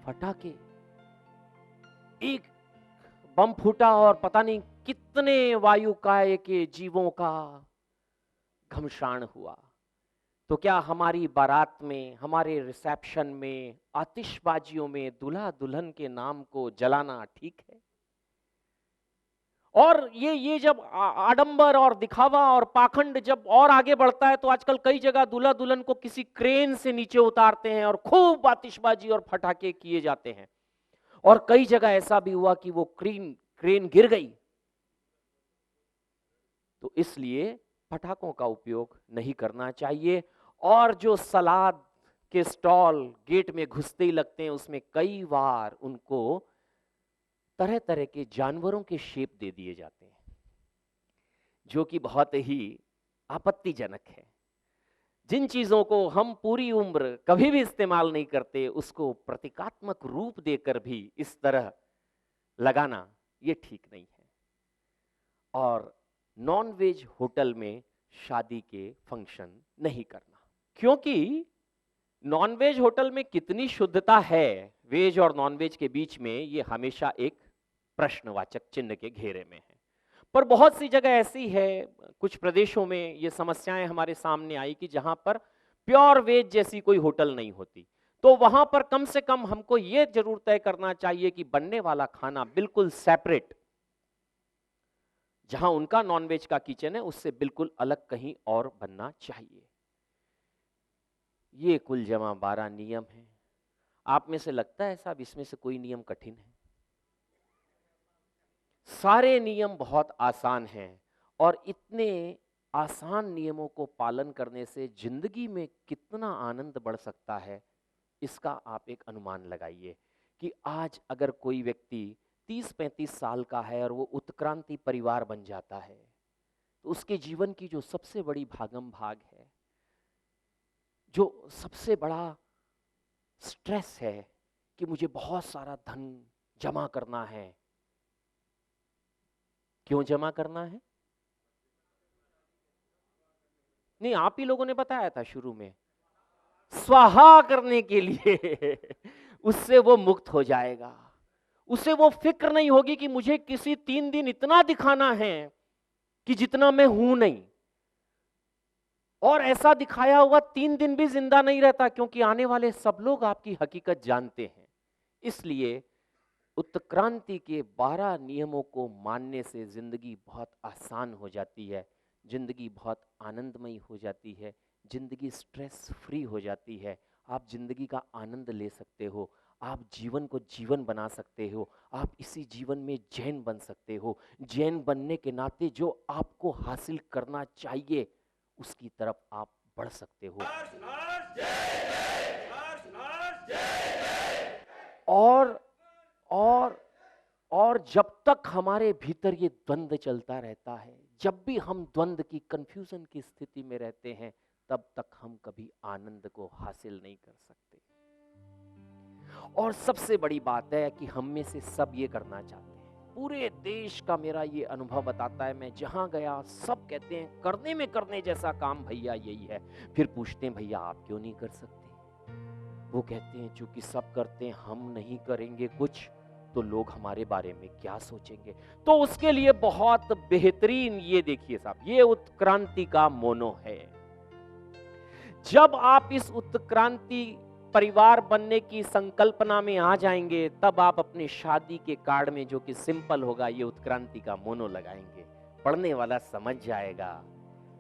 फटाके, एक बम फूटा और पता नहीं कितने वायुकाय के जीवों का घमसान हुआ। तो क्या हमारी बारात में, हमारे रिसेप्शन में, आतिशबाजियों में दूल्हा दुल्हन के नाम को जलाना ठीक है? और ये जब आडंबर और दिखावा और पाखंड जब और आगे बढ़ता है तो आजकल कई जगह दूल्हा दुल्हन को किसी क्रेन से नीचे उतारते हैं और खूब आतिशबाजी और फटाके किए जाते हैं। और कई जगह ऐसा भी हुआ कि वो क्रेन गिर गई। तो इसलिए पटाखों का उपयोग नहीं करना चाहिए। और जो सलाद के स्टॉल गेट में घुसते ही लगते हैं, उसमें कई बार उनको तरह तरह के जानवरों के शेप दे दिए जाते हैं, जो कि बहुत ही आपत्तिजनक है। जिन चीजों को हम पूरी उम्र कभी भी इस्तेमाल नहीं करते, उसको प्रतीकात्मक रूप देकर भी इस तरह लगाना ये ठीक नहीं है। और नॉन वेज होटल में शादी के फंक्शन नहीं करना, क्योंकि नॉन वेज होटल में कितनी शुद्धता है वेज और नॉन वेज के बीच में, ये हमेशा एक प्रश्नवाचक चिन्ह के घेरे में है। पर बहुत सी जगह ऐसी है, कुछ प्रदेशों में ये समस्याएं हमारे सामने आई कि जहां पर प्योर वेज जैसी कोई होटल नहीं होती। तो वहां पर कम से कम हमको ये जरूर तय करना चाहिए कि बनने वाला खाना बिल्कुल सेपरेट, जहां उनका नॉनवेज का किचन है उससे बिल्कुल अलग कहीं और बनना चाहिए। ये कुल जमा 12 नियम हैं। आप में से लगता है साहब इसमें से कोई नियम कठिन है? सारे नियम बहुत आसान हैं। और इतने आसान नियमों को पालन करने से जिंदगी में कितना आनंद बढ़ सकता है, इसका आप एक अनुमान लगाइए कि आज अगर कोई व्यक्ति 30-35 साल का है और वो उत्क्रांति परिवार बन जाता है, तो उसके जीवन की जो सबसे बड़ी भागम भाग है, जो सबसे बड़ा स्ट्रेस है कि मुझे बहुत सारा धन जमा करना है। क्यों जमा करना है? नहीं, आप ही लोगों ने बताया था शुरू में, स्वाहा करने के लिए। उससे वो मुक्त हो जाएगा। उसे वो फिक्र नहीं होगी कि मुझे किसी 3 दिन इतना दिखाना है कि जितना मैं हूं नहीं। और ऐसा दिखाया हुआ 3 दिन भी जिंदा नहीं रहता, क्योंकि आने वाले सब लोग आपकी हकीकत जानते हैं। इसलिए उत्क्रांति के 12 नियमों को मानने से जिंदगी बहुत आसान हो जाती है, जिंदगी बहुत आनंदमयी हो जाती है, जिंदगी स्ट्रेस फ्री हो जाती है। आप जिंदगी का आनंद ले सकते हो, आप जीवन को जीवन बना सकते हो, आप इसी जीवन में जैन बन सकते हो। जैन बनने के नाते जो आपको हासिल करना चाहिए उसकी तरफ आप बढ़ सकते हो। और और और जब तक हमारे भीतर ये द्वंद्व चलता रहता है, जब भी हम द्वंद्व की, कंफ्यूजन की स्थिति में रहते हैं, तब तक हम कभी आनंद को हासिल नहीं कर सकते। और सबसे बड़ी बात है कि हम में से सब ये करना चाहते हैं। पूरे देश का मेरा ये अनुभव बताता है, मैं जहां गया सब कहते हैं करने में करने जैसा काम भैया यही है। फिर पूछते हैं भैया आप क्यों नहीं कर सकते? वो कहते हैं चूंकि सब करते हैं, हम नहीं करेंगे कुछ तो लोग हमारे बारे में क्या सोचेंगे। तो उसके लिए बहुत बेहतरीन, ये देखिए साहब, ये उत्क्रांति का मोनो है। जब आप इस उत्क्रांति परिवार बनने की संकल्पना में आ जाएंगे, तब आप अपनी शादी के कार्ड में, जो कि सिंपल होगा, ये उत्क्रांति का मोनो लगाएंगे। पढ़ने वाला समझ जाएगा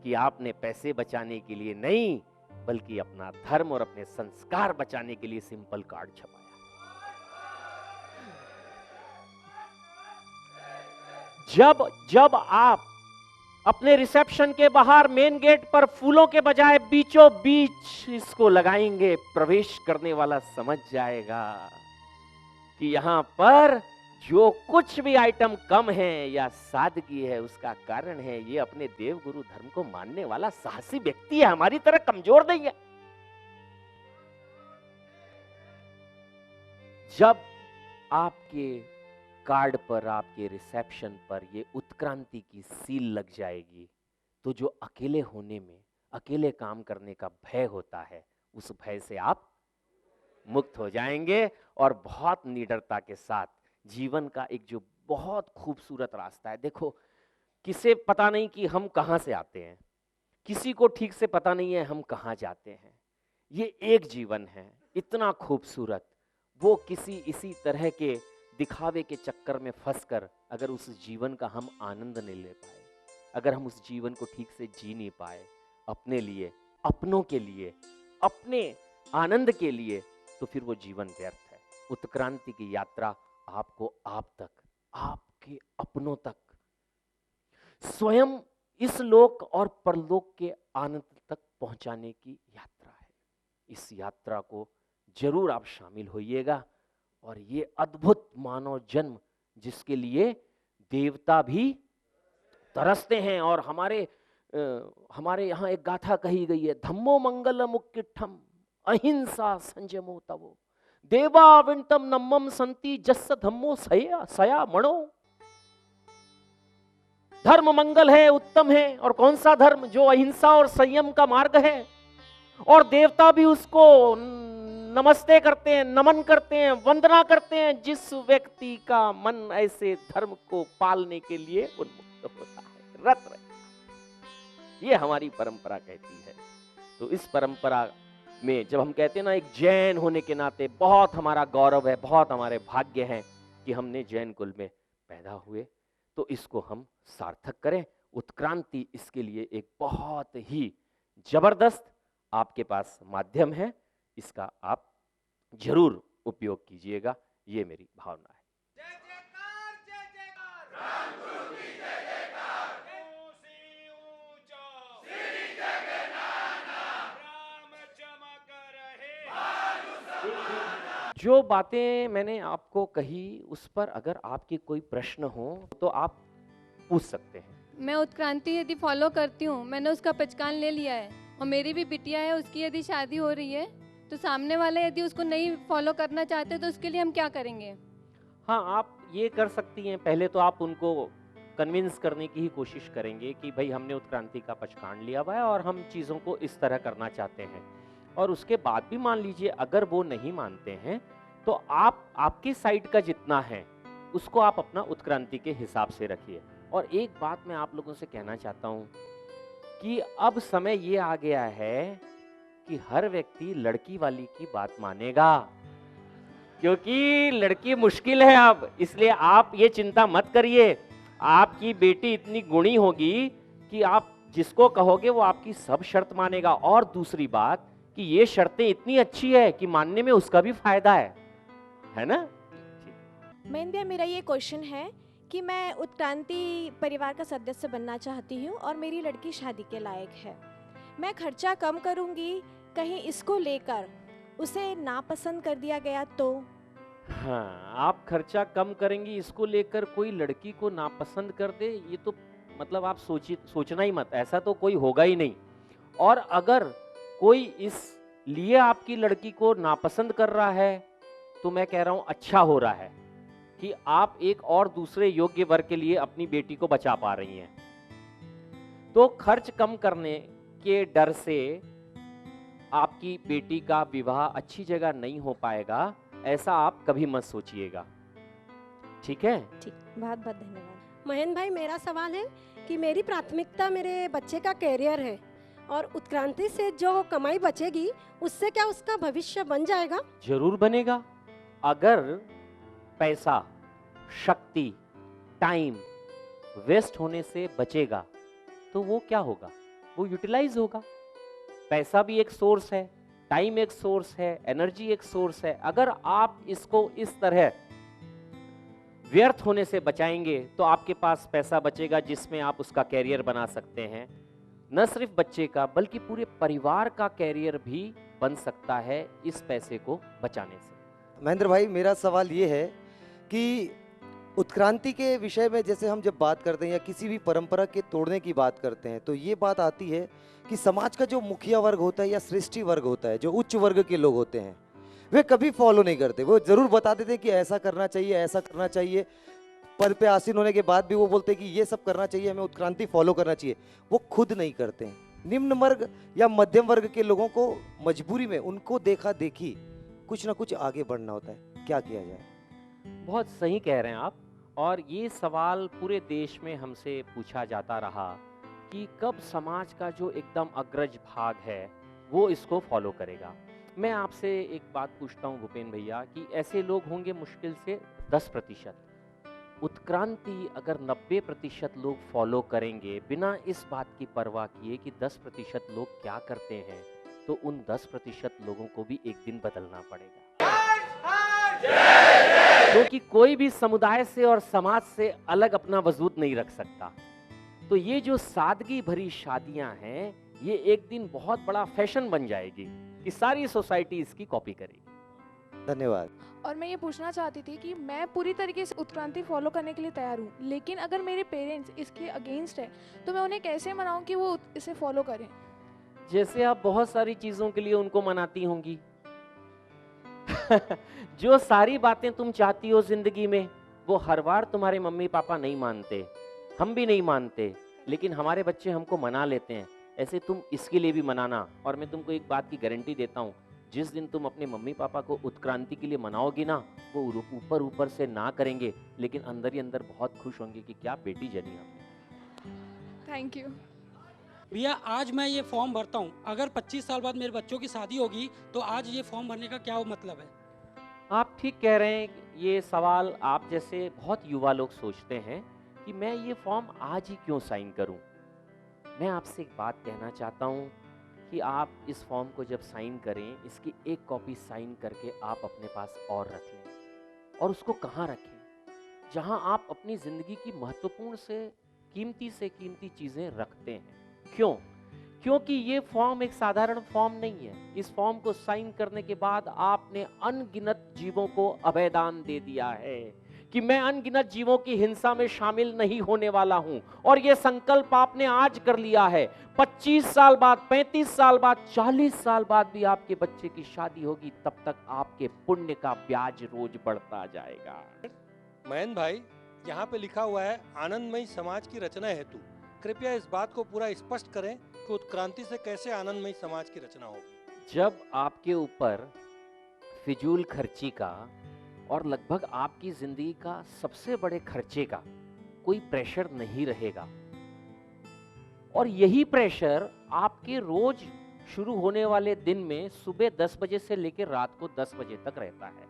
कि आपने पैसे बचाने के लिए नहीं, बल्कि अपना धर्म और अपने संस्कार बचाने के लिए सिंपल कार्ड छपाया। जब आप अपने रिसेप्शन के बाहर मेन गेट पर फूलों के बजाय बीचों बीच इसको लगाएंगे, प्रवेश करने वाला समझ जाएगा कि यहां पर जो कुछ भी आइटम कम है या सादगी है, उसका कारण है ये अपने देव गुरु धर्म को मानने वाला साहसी व्यक्ति है, हमारी तरह कमजोर नहीं है। जब आपके कार्ड पर, आपके रिसेप्शन पर ये उत्क्रांति की सील लग जाएगी, तो जो अकेले होने में, अकेले काम करने का भय होता है, उस भय से आप मुक्त हो जाएंगे और बहुत निडरता के साथ जीवन का एक जो बहुत खूबसूरत रास्ता है। देखो, किसे पता नहीं कि हम कहां से आते हैं, किसी को ठीक से पता नहीं है हम कहां जाते हैं। ये एक जीवन है इतना खूबसूरत, वो किसी इसी तरह के दिखावे के चक्कर में फंसकर अगर उस जीवन का हम आनंद नहीं ले पाए, अगर हम उस जीवन को ठीक से जी नहीं पाए, अपने लिए, अपनों के लिए, अपने आनंद के लिए, तो फिर वो जीवन व्यर्थ है। उत्क्रांति की यात्रा आपको आप तक, आपके अपनों तक, स्वयं इस लोक और परलोक के आनंद तक पहुंचाने की यात्रा है। इस यात्रा को जरूर आप शामिल होइएगा। और ये अद्भुत मानव जन्म, जिसके लिए देवता भी तरसते हैं। और हमारे यहाँ एक गाथा कही गई है, धम्मो मंगल मुक्किठम अहिंसा संजमो तवो देवा विंटम नम्मम संति जस्स धम्मो सया मणो। धर्म मंगल है, उत्तम है, और कौन सा धर्म? जो अहिंसा और संयम का मार्ग है। और देवता भी उसको नमस्ते करते हैं, नमन करते हैं, वंदना करते हैं, जिस व्यक्ति का मन ऐसे धर्म को पालने के लिए उन्मुक्त होता है, रत रहता। ये हमारी परंपरा कहती है। तो इस परंपरा में जब हम कहते हैं ना, एक जैन होने के नाते बहुत हमारा गौरव है, बहुत हमारे भाग्य हैं कि हमने जैन कुल में पैदा हुए, तो इसको हम सार्थक करें। उत्क्रांति इसके लिए एक बहुत ही जबरदस्त आपके पास माध्यम है, इसका आप जरूर उपयोग कीजिएगा, ये मेरी भावना है। जय जयकार, जय जयकार, रामगुरु की जय जयकार, ऊंची ऊंचा श्री जगन्नाथ, राम चमक रहे। जो बातें मैंने आपको कही, उस पर अगर आपके कोई प्रश्न हो तो आप पूछ सकते हैं। मैं उत्क्रांति यदि फॉलो करती हूँ, मैंने उसका पहचान ले लिया है, और मेरी भी बिटिया है, उसकी यदि शादी हो रही है, तो सामने वाले यदि उसको नहीं फॉलो करना चाहते तो उसके लिए हम क्या करेंगे? हाँ, आप ये कर सकती हैं। पहले तो आप उनको कन्विंस करने की ही कोशिश करेंगे कि भाई हमने उत्क्रांति का पहचान लिया हुआ है और हम चीज़ों को इस तरह करना चाहते हैं। और उसके बाद भी मान लीजिए अगर वो नहीं मानते हैं, तो आप आपकी साइड का जितना है उसको आप अपना उत्क्रांति के हिसाब से रखिए। और एक बात मैं आप लोगों से कहना चाहता हूँ कि अब समय ये आ गया है कि हर व्यक्ति लड़की वाली की बात मानेगा, क्योंकि लड़की मुश्किल है अब। इसलिए आप ये चिंता मत करिए, आपकी बेटी इतनी गुणी होगी कि आप जिसको कहोगे वो आपकी सब शर्त मानेगा। और दूसरी बात कि ये शर्तें इतनी अच्छी है कि मानने में उसका भी फायदा है ना? महेंद्र, मेरा ये क्वेश्चन है कि मैं उत्क्रांति परिवार का सदस्य बनना चाहती हूँ और मेरी लड़की शादी के लायक है। मैं खर्चा कम करूँगी, कहीं इसको लेकर उसे नापसंद कर दिया गया तो? हाँ, आप खर्चा कम करेंगी इसको लेकर कोई लड़की को नापसंद कर दे, ये तो मतलब आप सोचना ही मत, ऐसा तो कोई होगा ही नहीं। और अगर कोई इस लिए आपकी लड़की को नापसंद कर रहा है, तो मैं कह रहा हूं अच्छा हो रहा है कि आप एक और दूसरे योग्य वर्ग के लिए अपनी बेटी को बचा पा रही हैं। तो खर्च कम करने के डर से आपकी बेटी का विवाह अच्छी जगह नहीं हो पाएगा, ऐसा आप कभी मत सोचिएगा, ठीक है? ठीक, बहुत बहुत धन्यवाद। महेंद्र भाई, मेरा सवाल है कि मेरी प्राथमिकता मेरे बच्चे का कैरियर है और उत्क्रांति से जो कमाई बचेगी उससे क्या उसका भविष्य बन जाएगा? जरूर बनेगा। अगर पैसा, शक्ति, टाइम वेस्ट होने से बचेगा तो वो क्या होगा? वो यूटिलाइज होगा। पैसा भी एक सोर्स है, टाइम एक सोर्स है, एनर्जी एक सोर्स है। अगर आप इसको इस तरह व्यर्थ होने से बचाएंगे तो आपके पास पैसा बचेगा जिसमें आप उसका कैरियर बना सकते हैं। न सिर्फ बच्चे का बल्कि पूरे परिवार का कैरियर भी बन सकता है इस पैसे को बचाने से। महेंद्र भाई, मेरा सवाल ये है कि उत्क्रांति के विषय में जैसे हम जब बात करते हैं या किसी भी परंपरा के तोड़ने की बात करते हैं तो ये बात आती है कि समाज का जो मुखिया वर्ग होता है या श्रेष्ठी वर्ग होता है, जो उच्च वर्ग के लोग होते हैं, वे कभी फॉलो नहीं करते। वो जरूर बता देते हैं कि ऐसा करना चाहिए, ऐसा करना चाहिए। पद पे आसीन होने के बाद भी वो बोलते हैं कि ये सब करना चाहिए, हमें उत्क्रांति फॉलो करना चाहिए। वो खुद नहीं करते हैं। निम्न वर्ग या मध्यम वर्ग के लोगों को मजबूरी में उनको देखा देखी कुछ ना कुछ आगे बढ़ना होता है। क्या किया जाए? बहुत सही कह रहे हैं आप। और ये सवाल पूरे देश में हमसे पूछा जाता रहा कि कब समाज का जो एकदम अग्रज भाग है वो इसको फॉलो करेगा। मैं आपसे एक बात पूछता हूँ भूपेन भैया कि ऐसे लोग होंगे मुश्किल से 10%। उत्क्रांति अगर 90% लोग फॉलो करेंगे बिना इस बात की परवाह किए कि 10% लोग क्या करते हैं, तो उन 10% लोगों को भी एक दिन बदलना पड़ेगा। क्योंकि कोई भी समुदाय से और समाज से अलग अपना वजूद नहीं रख सकता। तो ये जो सादगी भरी शादियां हैं, ये एक दिन बहुत बड़ा फैशन बन जाएगी कि सारी सोसाइटी इसकी कॉपी करेगी। धन्यवाद। और मैं ये पूछना चाहती थी कि मैं पूरी तरीके से उत्क्रांति फॉलो करने के लिए तैयार हूँ, लेकिन अगर मेरे पेरेंट्स इसके अगेंस्ट है तो मैं उन्हें कैसे मनाऊं कि वो इसे फॉलो करें? जैसे आप बहुत सारी चीजों के लिए उनको मनाती होंगी। जो सारी बातें तुम चाहती हो जिंदगी में, वो हर बार तुम्हारे मम्मी पापा नहीं मानते, हम भी नहीं मानते, लेकिन हमारे बच्चे हमको मना लेते हैं। ऐसे तुम इसके लिए भी मनाना। और मैं तुमको एक बात की गारंटी देता हूँ, जिस दिन तुम अपने मम्मी पापा को उत्क्रांति के लिए मनाओगी ना, वो ऊपर ऊपर से ना करेंगे, लेकिन अंदर ही अंदर बहुत खुश होंगे कि क्या बेटी जनी हमने। थैंक यू भैया। आज मैं ये फॉर्म भरता हूँ, अगर 25 साल बाद मेरे बच्चों की शादी होगी तो आज ये फॉर्म भरने का क्या मतलब है? आप ठीक कह रहे हैं। ये सवाल आप जैसे बहुत युवा लोग सोचते हैं कि मैं ये फॉर्म आज ही क्यों साइन करूं। मैं आपसे एक बात कहना चाहता हूं कि आप इस फॉर्म को जब साइन करें, इसकी एक कॉपी साइन करके आप अपने पास और रख लें। और उसको कहाँ रखें? जहां आप अपनी जिंदगी की महत्वपूर्ण से कीमती चीजें रखते हैं। क्यों? क्योंकि ये फॉर्म एक साधारण फॉर्म नहीं है। इस फॉर्म को साइन करने के बाद आपने अनगिनत जीवों को अभयदान दे दिया है कि मैं अनगिनत जीवों की हिंसा में शामिल नहीं होने वाला हूं। और ये संकल्प आपने आज कर लिया है। 25 साल बाद, 35 साल बाद, 40 साल बाद भी आपके बच्चे की शादी होगी, तब तक आपके पुण्य का ब्याज रोज बढ़ता जाएगा। महेंद्र भाई, यहाँ पे लिखा हुआ है आनंदमयी समाज की रचना हेतु। कृपया इस बात को पूरा स्पष्ट करें कि उत्क्रांति से कैसे आनंदमयी समाज की रचना होगी। जब आपके ऊपर फिजूल खर्ची का और लगभग आपकी जिंदगी का सबसे बड़े खर्चे का कोई प्रेशर नहीं रहेगा, और यही प्रेशर आपके रोज शुरू होने वाले दिन में सुबह 10 बजे से लेकर रात को 10 बजे तक रहता है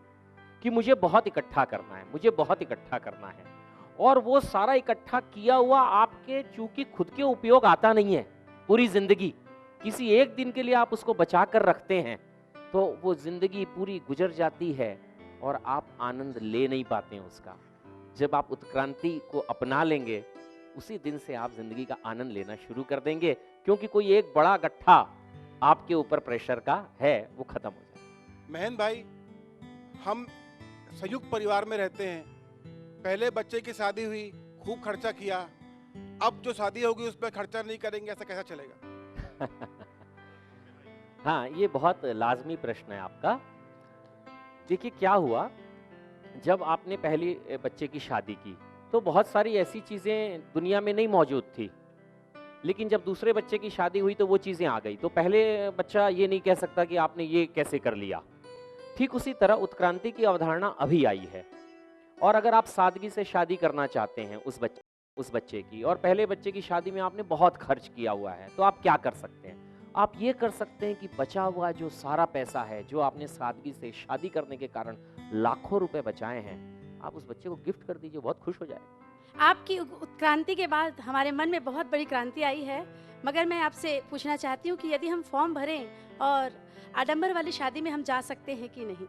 कि मुझे बहुत इकट्ठा करना है, मुझे बहुत इकट्ठा करना है, और वो सारा इकट्ठा किया हुआ आपके चूंकि खुद के उपयोग आता नहीं है, पूरी जिंदगी किसी एक दिन के लिए आप उसको बचा कर रखते हैं, तो वो जिंदगी पूरी गुजर जाती है और आप आनंद ले नहीं पाते हैं उसका। जब आप उत्क्रांति को अपना लेंगे, उसी दिन से आप जिंदगी का आनंद लेना शुरू कर देंगे, क्योंकि कोई एक बड़ा गट्ठा आपके ऊपर प्रेशर का है, वो खत्म हो जाए। महेंद्र भाई, हम संयुक्त परिवार में रहते हैं, पहले बच्चे की शादी हुई, खूब खर्चा किया, अब जो शादी होगी उस पर खर्चा नहीं करेंगे, ऐसा कैसा चलेगा? हाँ, ये बहुत लाजमी प्रश्न है आपका। देखिए क्या हुआ, जब आपने पहली बच्चे की शादी की तो बहुत सारी ऐसी चीज़ें दुनिया में नहीं मौजूद थी, लेकिन जब दूसरे बच्चे की शादी हुई तो वो चीज़ें आ गई। तो पहले बच्चा ये नहीं कह सकता कि आपने ये कैसे कर लिया। ठीक उसी तरह उत्क्रांति की अवधारणा अभी आई है, और अगर आप सादगी से शादी करना चाहते हैं उस बच्चे की, और पहले बच्चे की शादी में आपने बहुत खर्च किया हुआ है, तो आप क्या कर सकते हैं? आप ये कर सकते हैं कि बचा हुआ जो सारा पैसा है, जो आपने सादगी से शादी करने के कारण लाखों रुपए बचाए हैं, आप उस बच्चे को गिफ्ट कर दीजिए, बहुत खुश हो जाए। आपकी उत्क्रांति के बाद हमारे मन में बहुत बड़ी क्रांति आई है, मगर मैं आपसे पूछना चाहती हूँ कि यदि हम फॉर्म भरें और आडंबर वाली शादी में हम जा सकते हैं कि नहीं?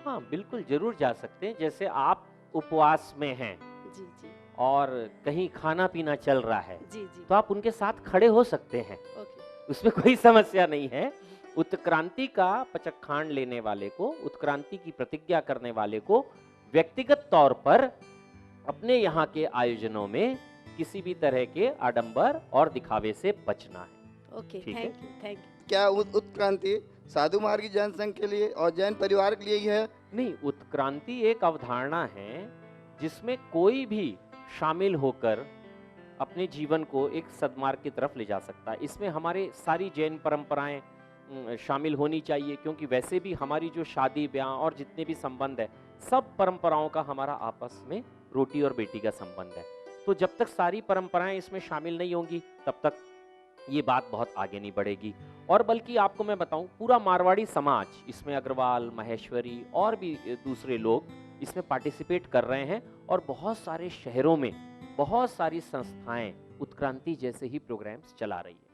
हाँ, बिल्कुल जरूर जा सकते हैं। जैसे आप उपवास में हैं जी जी और कहीं खाना पीना चल रहा है, जी जी तो आप उनके साथ खड़े हो सकते हैं, ओके उसमें कोई समस्या नहीं है। उत्क्रांति का पचखांड लेने वाले को, उत्क्रांति की प्रतिज्ञा करने वाले को व्यक्तिगत तौर पर अपने यहाँ के आयोजनों में किसी भी तरह के आडंबर और दिखावे से बचना है। ओके, ठीक है। Thank you. क्या उत्क्रांति साधु मार्ग की जनसंघ के लिए और जैन परिवार के लिए ही है? नहीं, उत्क्रांति एक अवधारणा है जिसमें कोई भी शामिल होकर अपने जीवन को एक सद्मार्ग की तरफ ले जा सकता है। इसमें हमारे सारी जैन परंपराएं शामिल होनी चाहिए, क्योंकि वैसे भी हमारी जो शादी ब्याह और जितने भी संबंध है, सब परंपराओं का हमारा आपस में रोटी और बेटी का संबंध है। तो जब तक सारी परंपराएं इसमें शामिल नहीं होंगी, तब तक ये बात बहुत आगे नहीं बढ़ेगी। और बल्कि आपको मैं बताऊं, पूरा मारवाड़ी समाज इसमें, अग्रवाल, महेश्वरी और भी दूसरे लोग इसमें पार्टिसिपेट कर रहे हैं, और बहुत सारे शहरों में बहुत सारी संस्थाएं उत्क्रांति जैसे ही प्रोग्राम्स चला रही है।